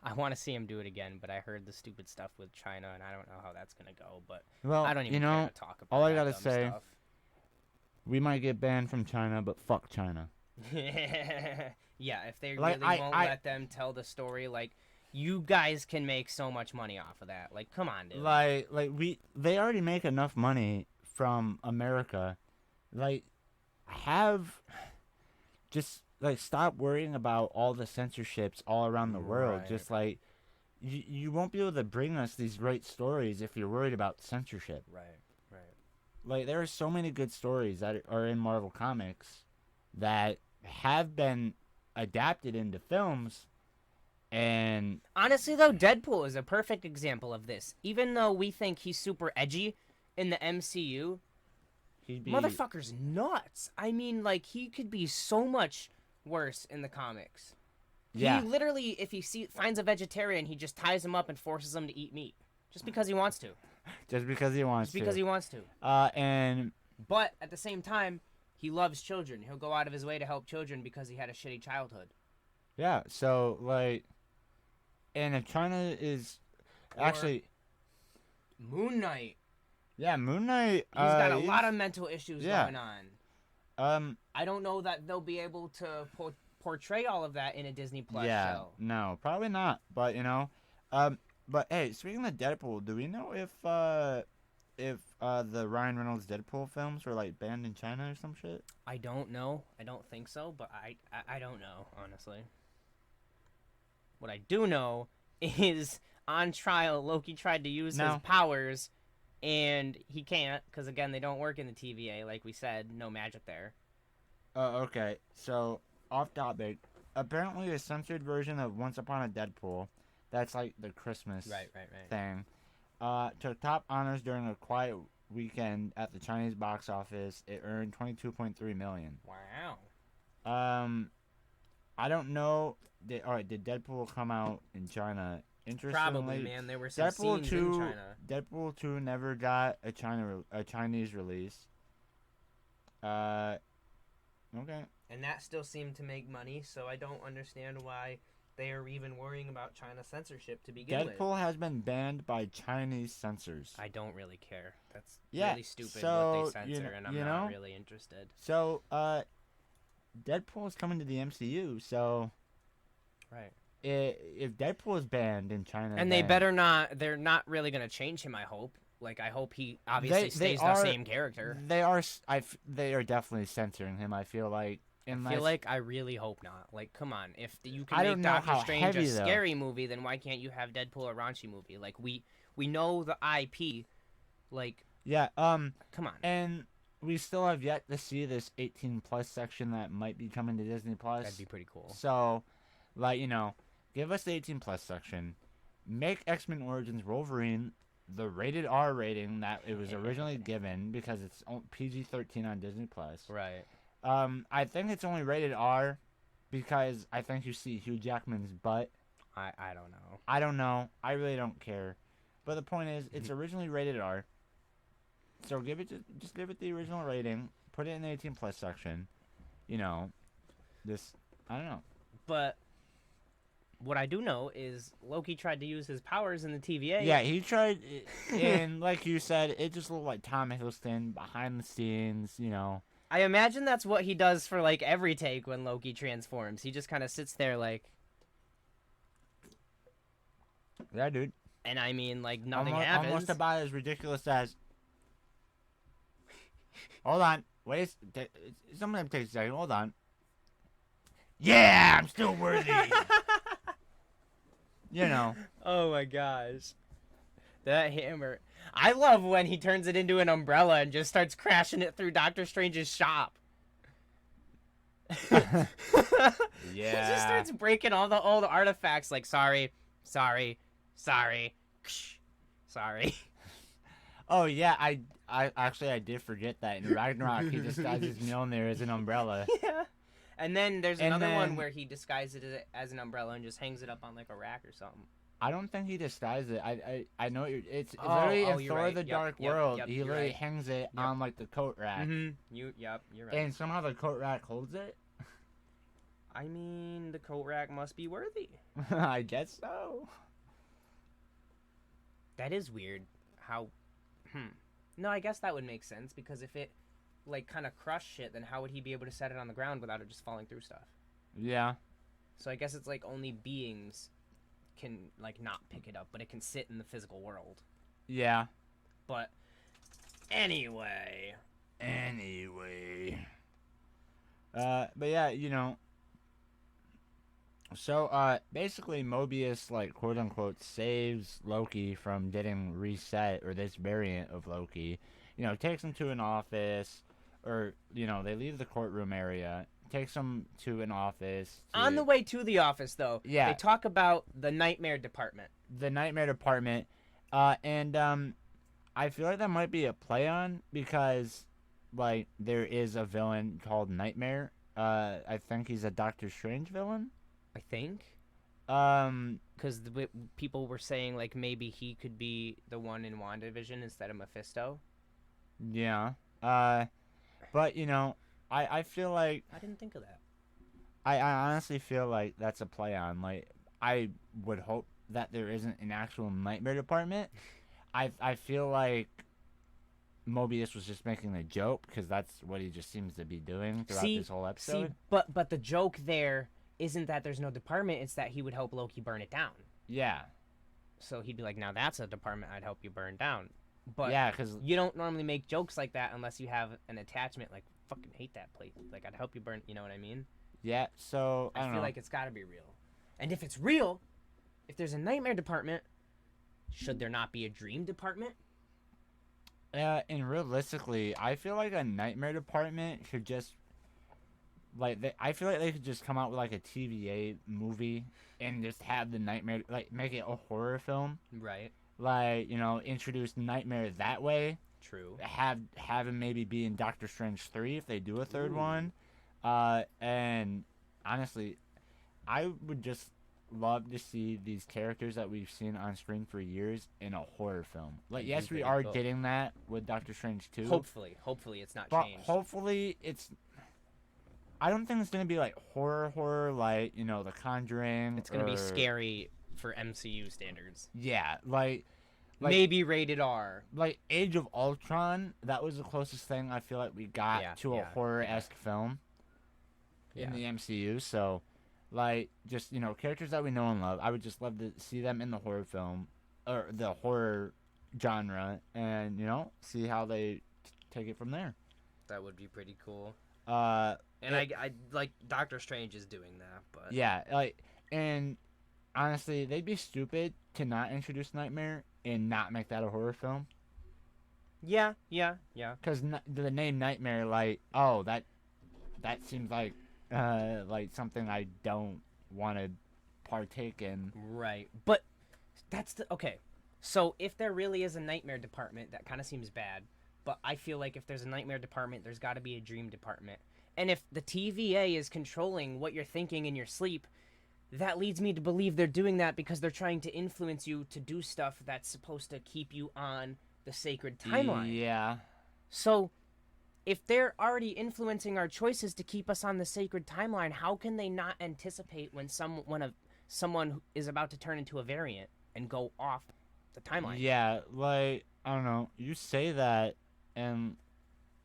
I want to see him do it again, but I heard the stupid stuff with China, and I don't know how that's going to go, but I don't even care to talk about all I got to say, stuff. We might get banned from China, but fuck China. Yeah, if they really won't let them tell the story, like, you guys can make so much money off of that. Like, come on, dude. They already make enough money from America. Stop worrying about all the censorships all around the world. Right. Just you won't be able to bring us these great stories if you're worried about censorship. Right. There are so many good stories that are in Marvel Comics that have been adapted into films. And honestly, though, Deadpool is a perfect example of this. Even though we think he's super edgy in the MCU, motherfucker's nuts. I mean, he could be so much worse in the comics. Yeah. He literally, if he finds a vegetarian, he just ties him up and forces him to eat meat. Just because he wants to. But at the same time, he loves children. He'll go out of his way to help children because he had a shitty childhood. Yeah, so, and if China is actually Moon Knight. Yeah, Moon Knight. He's got a lot of mental issues going on. I don't know that they'll be able to portray all of that in a Disney Plus show. No, probably not. But but hey, speaking of Deadpool, do we know if if the Ryan Reynolds Deadpool films were like banned in China or some shit? I don't know. I don't think so, but I don't know, honestly. What I do know is on trial, Loki tried to use his powers, and he can't because, again, they don't work in the TVA. Like we said, no magic there. Okay. So, off topic. Apparently, a censored version of Once Upon a Deadpool, that's like the Christmas thing, took top honors during a quiet weekend at the Chinese box office. It earned $22.3 million. Wow. I don't know. Did Deadpool come out in China? Interestingly, probably, man. There were some scenes in China. Deadpool 2 never got a Chinese release. Okay. And that still seemed to make money, so I don't understand why they are even worrying about China censorship to begin with. Deadpool has been banned by Chinese censors. I don't really care. That's really stupid what they censor, and I'm not really interested. So, Deadpool is coming to the MCU, so... Right. If Deadpool is banned in China... And they better not... They're not really going to change him, I hope. Like, I hope he obviously stays the same character. They are definitely censoring him, I feel like. I really hope not. Like, come on. If you can make Doctor Strange a scary movie, then why can't you have Deadpool a raunchy movie? Like, we know the IP. Like... Yeah, come on. And... We still have yet to see this 18+ section that might be coming to Disney+. That'd be pretty cool. So, like, give us the 18+ section. Make X-Men Origins Wolverine the rated R rating that it was originally given, because it's PG-13 on Disney+. Right. I think it's only rated R because I think you see Hugh Jackman's butt. I don't know. I don't know. I really don't care. But the point is, it's originally rated R. So just give it the original rating. Put it in the 18+ section. I don't know. But what I do know is Loki tried to use his powers in the TVA. Yeah, he tried, and like you said, it just looked like Tom Hiddleston behind the scenes. I imagine that's what he does for like every take when Loki transforms. He just kind of sits there like, yeah, dude. And I mean, like, nothing happens. Almost about as ridiculous as. Hold on. Wait. Somebody take a second. Hold on. Yeah, I'm still worthy. Oh my gosh. That hammer. I love when he turns it into an umbrella and just starts crashing it through Doctor Strange's shop. Yeah. He just starts breaking all the old artifacts like, sorry. Oh, yeah, I actually did forget that. In Ragnarok, he disguises Mjolnir as an umbrella. Yeah. And then there's another one where he disguises it as an umbrella and just hangs it up on like a rack or something. I don't think he disguised it. I know it's literally in Thor: The Dark World. He literally hangs it on like the coat rack. Mm-hmm. You're right. And somehow the coat rack holds it. I mean, the coat rack must be worthy. I guess so. That is weird. How? No, I guess that would make sense, because if it like kind of crushed shit, then how would he be able to set it on the ground without it just falling through stuff? Yeah. So I guess it's like only beings can like not pick it up, but it can sit in the physical world. Yeah. But anyway. But yeah, So, basically Mobius, like, quote-unquote, saves Loki from getting reset, or this variant of Loki. Takes him to an office, or, they leave the courtroom area, takes him to an office. On the way to the office, though, they talk about the Nightmare Department. The Nightmare Department, and I feel like that might be a play on, because, like, there is a villain called Nightmare. I think he's a Doctor Strange villain. I think. Because people were saying, like, maybe he could be the one in WandaVision instead of Mephisto. Yeah. But, I feel like... I didn't think of that. I honestly feel like that's a play on. Like, I would hope that there isn't an actual Nightmare Department. I feel like Mobius was just making a joke, because that's what he just seems to be doing throughout this whole episode. But the joke there isn't that there's no department, it's that he would help Loki burn it down. Yeah. So he'd be like, now that's a department I'd help you burn down. But yeah, because you don't normally make jokes like that unless you have an attachment. Like, fucking hate that place. Like, I'd help you burn. You know what I mean? yeah. So I I don't feel know. like it's got to be real. And if it's real, if there's a nightmare department, should there not be a dream department? And realistically, I feel like a nightmare department should just I feel like they could just come out with like a TVA movie and just have the nightmare, like make it a horror film. Right. Like, introduce nightmare that way. True. Have him maybe be in Doctor Strange 3 if they do a third Ooh. one. And honestly, I would just love to see these characters that we've seen on screen for years in a horror film. Like, yes, we are getting that with Doctor Strange 2. Hopefully it's not changed. Hopefully it's. I don't think it's gonna be like horror like The Conjuring. It's gonna be scary for MCU standards. Yeah, like maybe rated R. Like Age of Ultron, that was the closest thing I feel like we got to a horror-esque film in the MCU. So, just characters that we know and love. I would just love to see them in the horror film or the horror genre, and see how they take it from there. That would be pretty cool. And I like Doctor Strange is doing that, but yeah, and honestly, they'd be stupid to not introduce Nightmare and not make that a horror film. Yeah. Because the name Nightmare, that seems like something I don't want to partake in. Right, but that's okay. So if there really is a nightmare department, that kind of seems bad. But I feel like if there's a nightmare department, there's got to be a dream department. And if the TVA is controlling what you're thinking in your sleep, that leads me to believe they're doing that because they're trying to influence you to do stuff that's supposed to keep you on the sacred timeline. Yeah. So, if they're already influencing our choices to keep us on the sacred timeline, how can they not anticipate when someone is about to turn into a variant and go off the timeline? Yeah, I don't know. You say that, and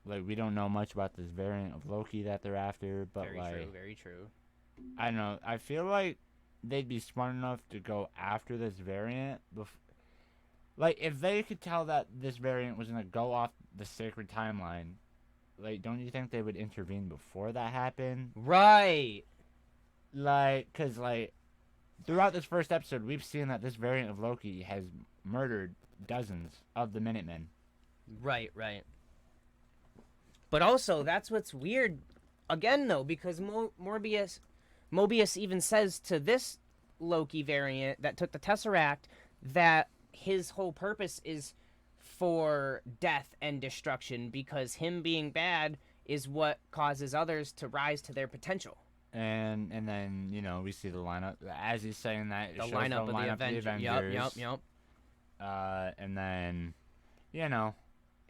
we don't know much about this variant of Loki that they're after, but very true. I don't know. I feel like they'd be smart enough to go after this variant. If they could tell that this variant was gonna go off the sacred timeline, don't you think they would intervene before that happened? Right. Because throughout this first episode, we've seen that this variant of Loki has murdered dozens of the Minutemen. Right. But also, that's what's weird, again, though, because Mobius even says to this Loki variant that took the Tesseract that his whole purpose is for death and destruction because him being bad is what causes others to rise to their potential. And then, we see the lineup. As he's saying that, the lineup of the Avengers. Yep. And then,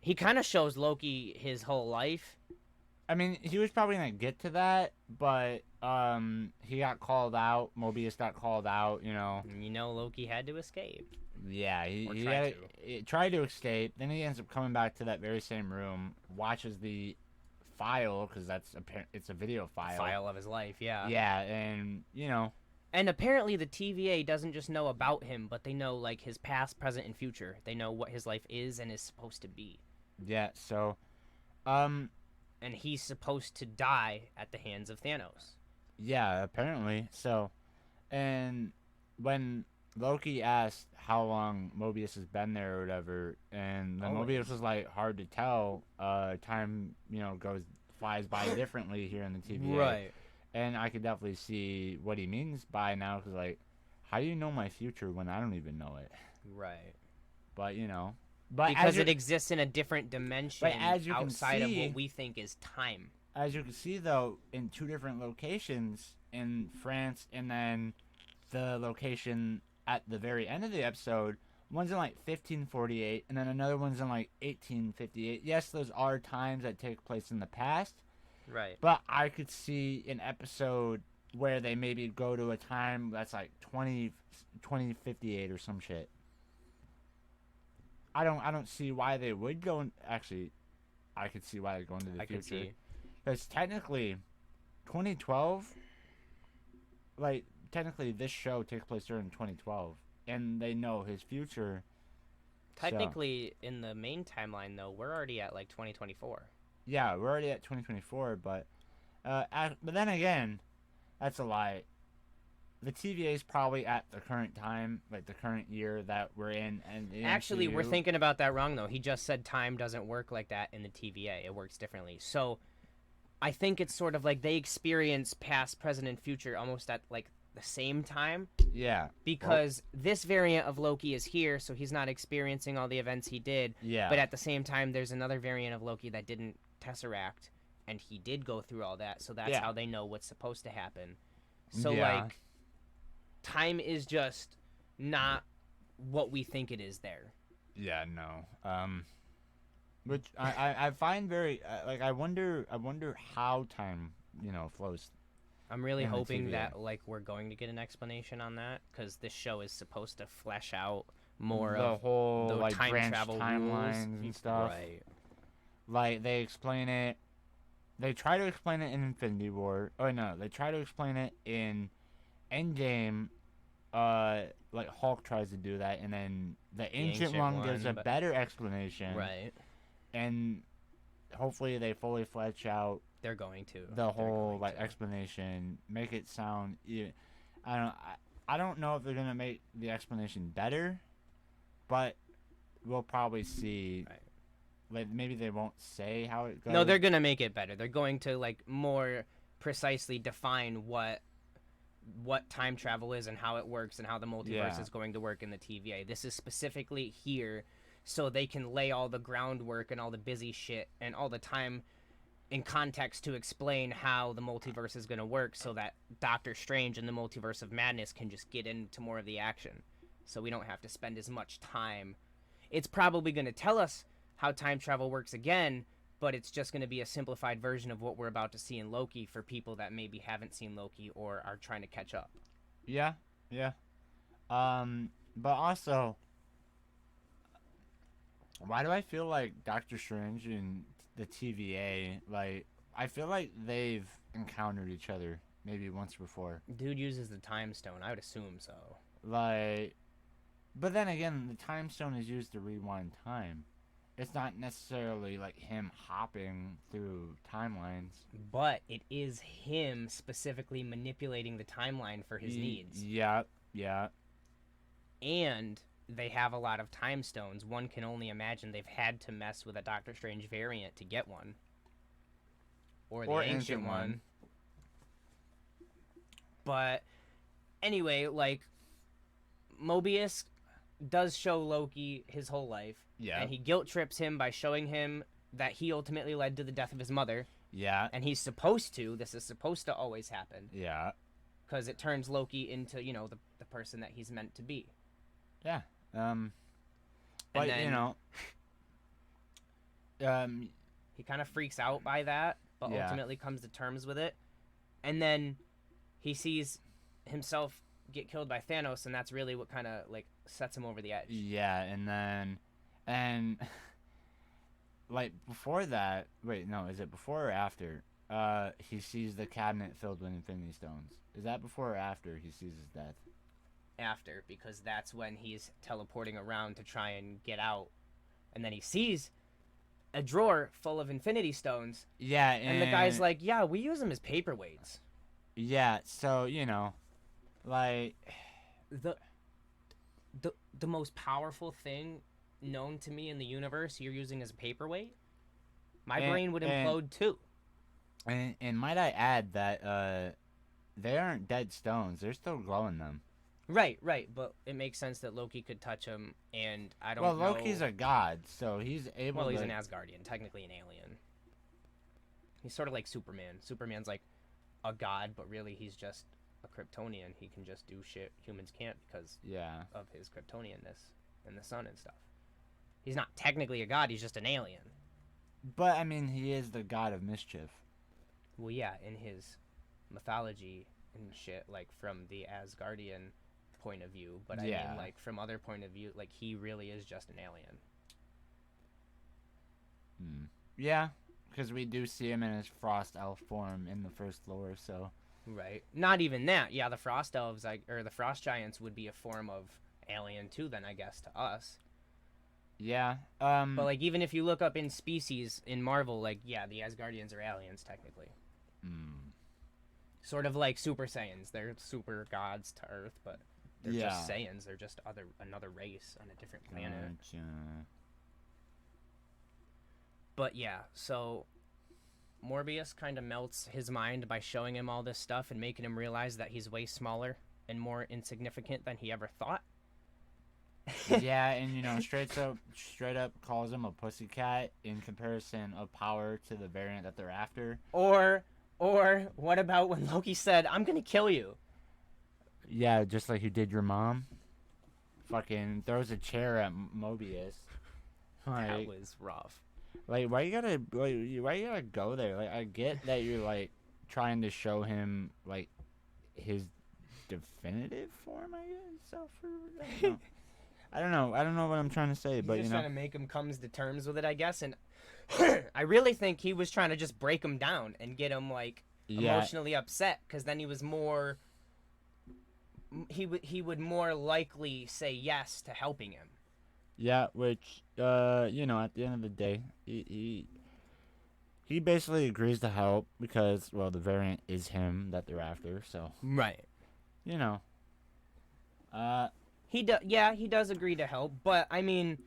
he kind of shows Loki his whole life. I mean, he was probably going to get to that, but he got called out. Mobius got called out, Loki had to escape. Yeah, he tried to escape. Then he ends up coming back to that very same room, watches the file, because it's a video file. File of his life, yeah. Yeah, and, And apparently the TVA doesn't just know about him, but they know, his past, present, and future. They know what his life is and is supposed to be. Yeah, so, and he's supposed to die at the hands of Thanos. Yeah, apparently. So, and when Loki asked how long Mobius has been there or whatever, and then Mobius was hard to tell. Time, flies by differently here in the TVA. Right. And I could definitely see what he means by now, because, how do you know my future when I don't even know it? Right. But, because it exists in a different dimension outside of see, what we think is time. As you can see, though, in two different locations in France, and then the location at the very end of the episode, one's in 1548, and then another one's in 1858. Yes, those are times that take place in the past. Right. But I could see an episode where they maybe go to a time that's 2058 or some shit. I don't see why they would go in, actually. I could see why they're going to the future. Because technically, 2012, technically this show takes place during 2012, and they know his future Technically, in the main timeline, though, we're already at, like, 2024. Yeah, we're already at 2024, but then again, that's a lie. The TVA is probably at the current time, like the current year that we're in, and the Actually, we're MCU. thinking about that wrong, though. He just said time doesn't work like that in the TVA. It works differently. So I think it's sort of like they experience past, present, and future almost at, like, the same time. Yeah. Because this variant of Loki is here, so he's not experiencing all the events he did. Yeah. But at the same time, there's another variant of Loki that didn't Tesseract, and he did go through all that, so that's how they know what's supposed to happen. So, like, time is just not what we think it is there. Yeah, no. Which I find very like I wonder how time flows. I'm really hoping that like we're going to get an explanation on that, because this show is supposed to flesh out more the of whole the like time branch travel timelines rules. and stuff. Right. Like they explain it. They try to explain it in Infinity War. Oh no, they try to explain it in Endgame. Like Hulk tries to do that, and then the Ancient One gives a better explanation. Right. And hopefully they fully flesh out. They're going to the whole like explanation, make it sound. I don't know if they're gonna make the explanation better, but we'll probably see. Right. Like maybe they won't say how it goes. No, they're gonna make it better. They're going to like more precisely define what time travel is and how it works and how the multiverse is going to work in the TVA. This is specifically here so they can lay all the groundwork and all the busy shit and all the time in context to explain how the multiverse is going to work, so that Doctor Strange and the Multiverse of Madness can just get into more of the action, so we don't have to spend as much time. It's probably going to tell us how time travel works again, but it's just going to be a simplified version of what we're about to see in Loki for people that maybe haven't seen Loki or are trying to catch up. Yeah. But also, why do I feel like Doctor Strange and the TVA, like, I feel like they've encountered each other maybe once before. Dude uses the time stone. I would assume so. Like, but then again, the time stone is used to rewind time. It's not necessarily like him hopping through timelines. But it is him specifically manipulating the timeline for his needs. Yeah. And they have a lot of time stones. One can only imagine they've had to mess with a Doctor Strange variant to get one. Or the ancient one. But anyway, like, Mobius does show Loki his whole life. Yeah. And he guilt trips him by showing him that he ultimately led to the death of his mother. Yeah. And he's supposed to. This is supposed to always happen. Yeah. Because it turns Loki into, the person that he's meant to be. Yeah. But then, he kind of freaks out by that, but ultimately comes to terms with it. And then he sees himself get killed by Thanos, and that's really what kind of like sets him over the edge. Yeah, and like before that, wait, no, is it before or after? He sees the cabinet filled with Infinity Stones. Is that before or after he sees his death? After, because that's when he's teleporting around to try and get out, and then he sees a drawer full of Infinity Stones. Yeah, and the guy's like, "Yeah, we use them as paperweights." Yeah, so like the most powerful thing known to me in the universe you're using as a paperweight. My brain would implode too. And might I add that they aren't dead stones; they're still glowing them. Right, but it makes sense that Loki could touch him, and I don't know. Well, Loki's a god, so he's able Well, to... he's an Asgardian, technically an alien. He's sort of like Superman. Superman's like a god, but really he's just a Kryptonian. He can just do shit humans can't because of his Kryptonianness and the sun and stuff. He's not technically a god, he's just an alien. But, I mean, he is the god of mischief. Well, yeah, in his mythology and shit, like from the Asgardian point of view, but I mean, like from other point of view, like he really is just an alien. Yeah, because we do see him in his frost elf form in the first lore, so right. Not even that. Yeah, the frost elves, or the frost giants, would be a form of alien too. Then I guess to us. Yeah. But like, even if you look up in species in Marvel, like, yeah, the Asgardians are aliens technically. Mm. Sort of like Super Saiyans. They're super gods to Earth, but they're just Saiyans. They're just another race on a different planet. Gotcha. But yeah, so Morbius kind of melts his mind by showing him all this stuff and making him realize that he's way smaller and more insignificant than he ever thought. Yeah, and you know, straight up calls him a pussycat in comparison of power to the variant that they're after. Or what about when Loki said, "I'm gonna kill you"? Yeah, just like you did your mom. Fucking throws a chair at Mobius. Like, that was rough. Like, why you gotta go there? Like, I get that you're like trying to show him like his definitive form, I guess. I don't know what I'm trying to say, but He's just you know, trying to make him come to terms with it, I guess. And I really think he was trying to just break him down and get him like emotionally upset, because then he was more. He would more likely say yes to helping him. Yeah, which you know, at the end of the day, he basically agrees to help because, well, the variant is him that they're after. So right, you know, he does agree to help, but I mean,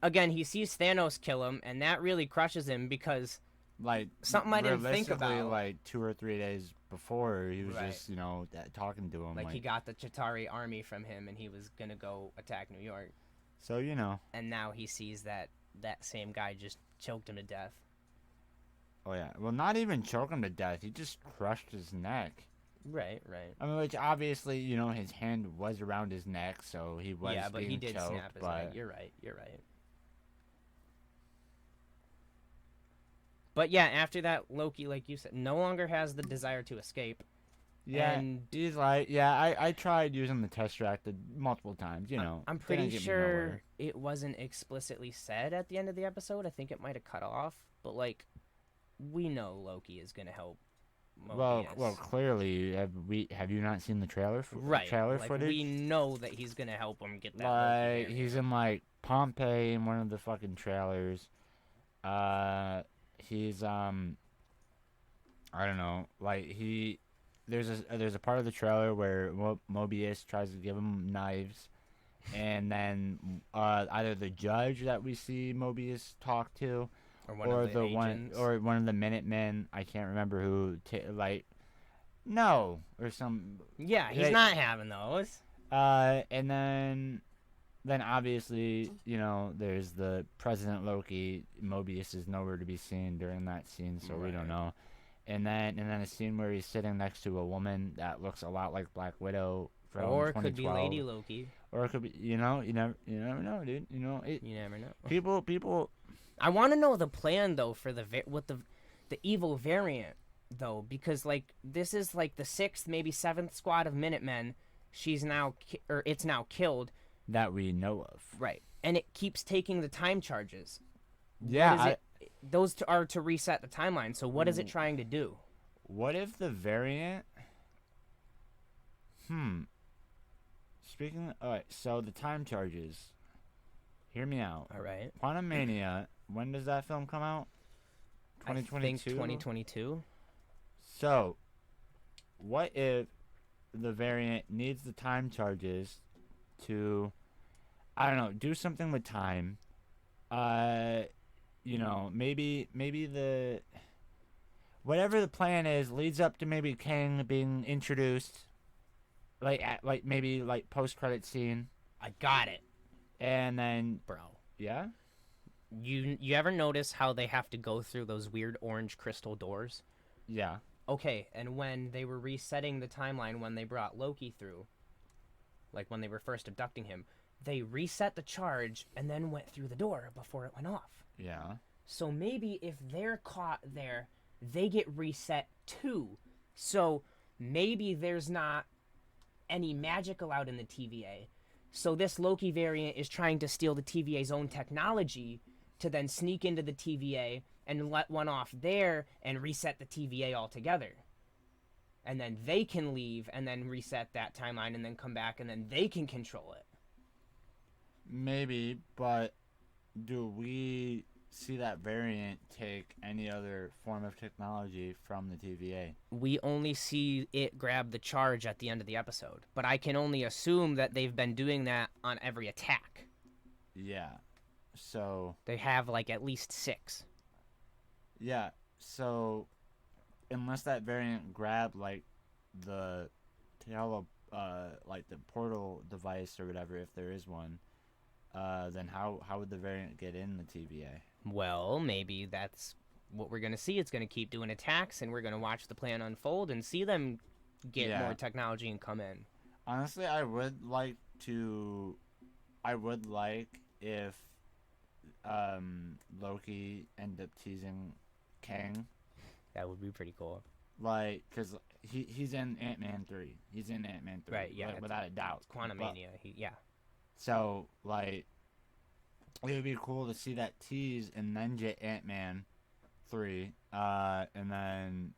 again, he sees Thanos kill him, and that really crushes him because like something I didn't think about. Like 2 or 3 days before, he was just, you know, talking to him. Like he got the Chitauri army from him, and he was gonna go attack New York. So you know, and now he sees that same guy just choked him to death. Oh yeah, well, not even choke him to death. He just crushed his neck. Right. I mean, which obviously, you know, his hand was around his neck, so he was. Yeah, but being he did choked, snap his neck. You're right. But yeah, after that, Loki, like you said, no longer has the desire to escape. Yeah, and he's like, yeah, I tried using the Tesseract multiple times, you know. I'm pretty sure it wasn't explicitly said at the end of the episode. I think it might have cut off, but like, we know Loki is going to help Mobius. Well, clearly, have you not seen the trailer? Trailer like, footage? We know that he's going to help him get that. Like, he's in like Pompeii in one of the fucking trailers. He's I don't know, like there's a part of the trailer where Mobius tries to give him knives, and then either the judge that we see Mobius talk to, or one of the Minutemen, I can't remember who, or some. Yeah, he's not having those. And then obviously, you know, there's the President Loki. Mobius is nowhere to be seen during that scene, so we don't know. And then a scene where he's sitting next to a woman that looks a lot like Black Widow from 2012. Or it could be Lady Loki. Or it could be, you never know, dude. You know, you never know. People. I want to know the plan though for the evil variant though, because like this is like the 6th, maybe 7th squad of Minutemen. It's now killed. That we know of. Right, and it keeps taking the time charges. Yeah, those are to reset the timeline. So what is it trying to do? What if the variant? Speaking. Alright, so the time charges. Hear me out. Alright. Quantum Mania. When does that film come out? 2022. I think 2022. So, what if the variant needs the time charges to, I don't know, do something with time? You know, maybe the whatever the plan is leads up to maybe Kang being introduced, maybe post credit scene. I got it. And then, bro, yeah. You ever notice how they have to go through those weird orange crystal doors? Yeah. Okay, and when they were resetting the timeline when they brought Loki through, like when they were first abducting him, they reset the charge and then went through the door before it went off. Yeah. So maybe if they're caught there, they get reset too. So maybe there's not any magic allowed in the TVA. So this Loki variant is trying to steal the TVA's own technology to then sneak into the TVA and let one off there and reset the TVA altogether. And then they can leave and then reset that timeline and then come back and then they can control it. Maybe, but do we see that variant take any other form of technology from the TVA? We only see it grab the charge at the end of the episode, but I can only assume that they've been doing that on every attack. Yeah. So. They have like at least 6. Yeah. So, unless that variant grabbed like the like the portal device or whatever, if there is one, then how would the variant get in the TVA? Well, maybe that's what we're gonna see. It's gonna keep doing attacks, and we're gonna watch the plan unfold and see them get more technology and come in. Honestly, I would like if Loki ended up teasing Kang. That would be pretty cool. Like, because he's in Ant-Man 3. He's in Ant-Man 3. Right, yeah. Like, without a doubt. Quantumania. Yeah. So, like, it would be cool to see that tease and then get Ant-Man 3. And then,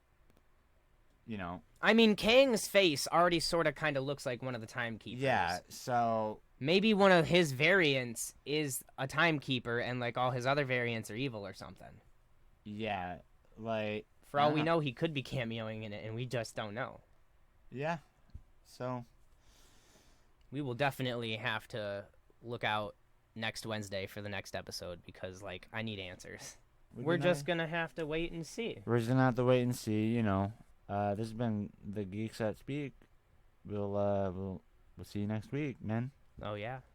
you know. I mean, Kang's face already sort of kind of looks like one of the Timekeepers. Yeah, so. Maybe one of his variants is a Timekeeper and, like, all his other variants are evil or something. Yeah, like. For all we know, he could be cameoing in it, and we just don't know. Yeah, so. We will definitely have to look out next Wednesday for the next episode because, like, I need answers. We're just going to have to wait and see. We're just going to have to wait and see, you know. This has been the Geeks That Speak. We'll see you next week, man. Oh, yeah.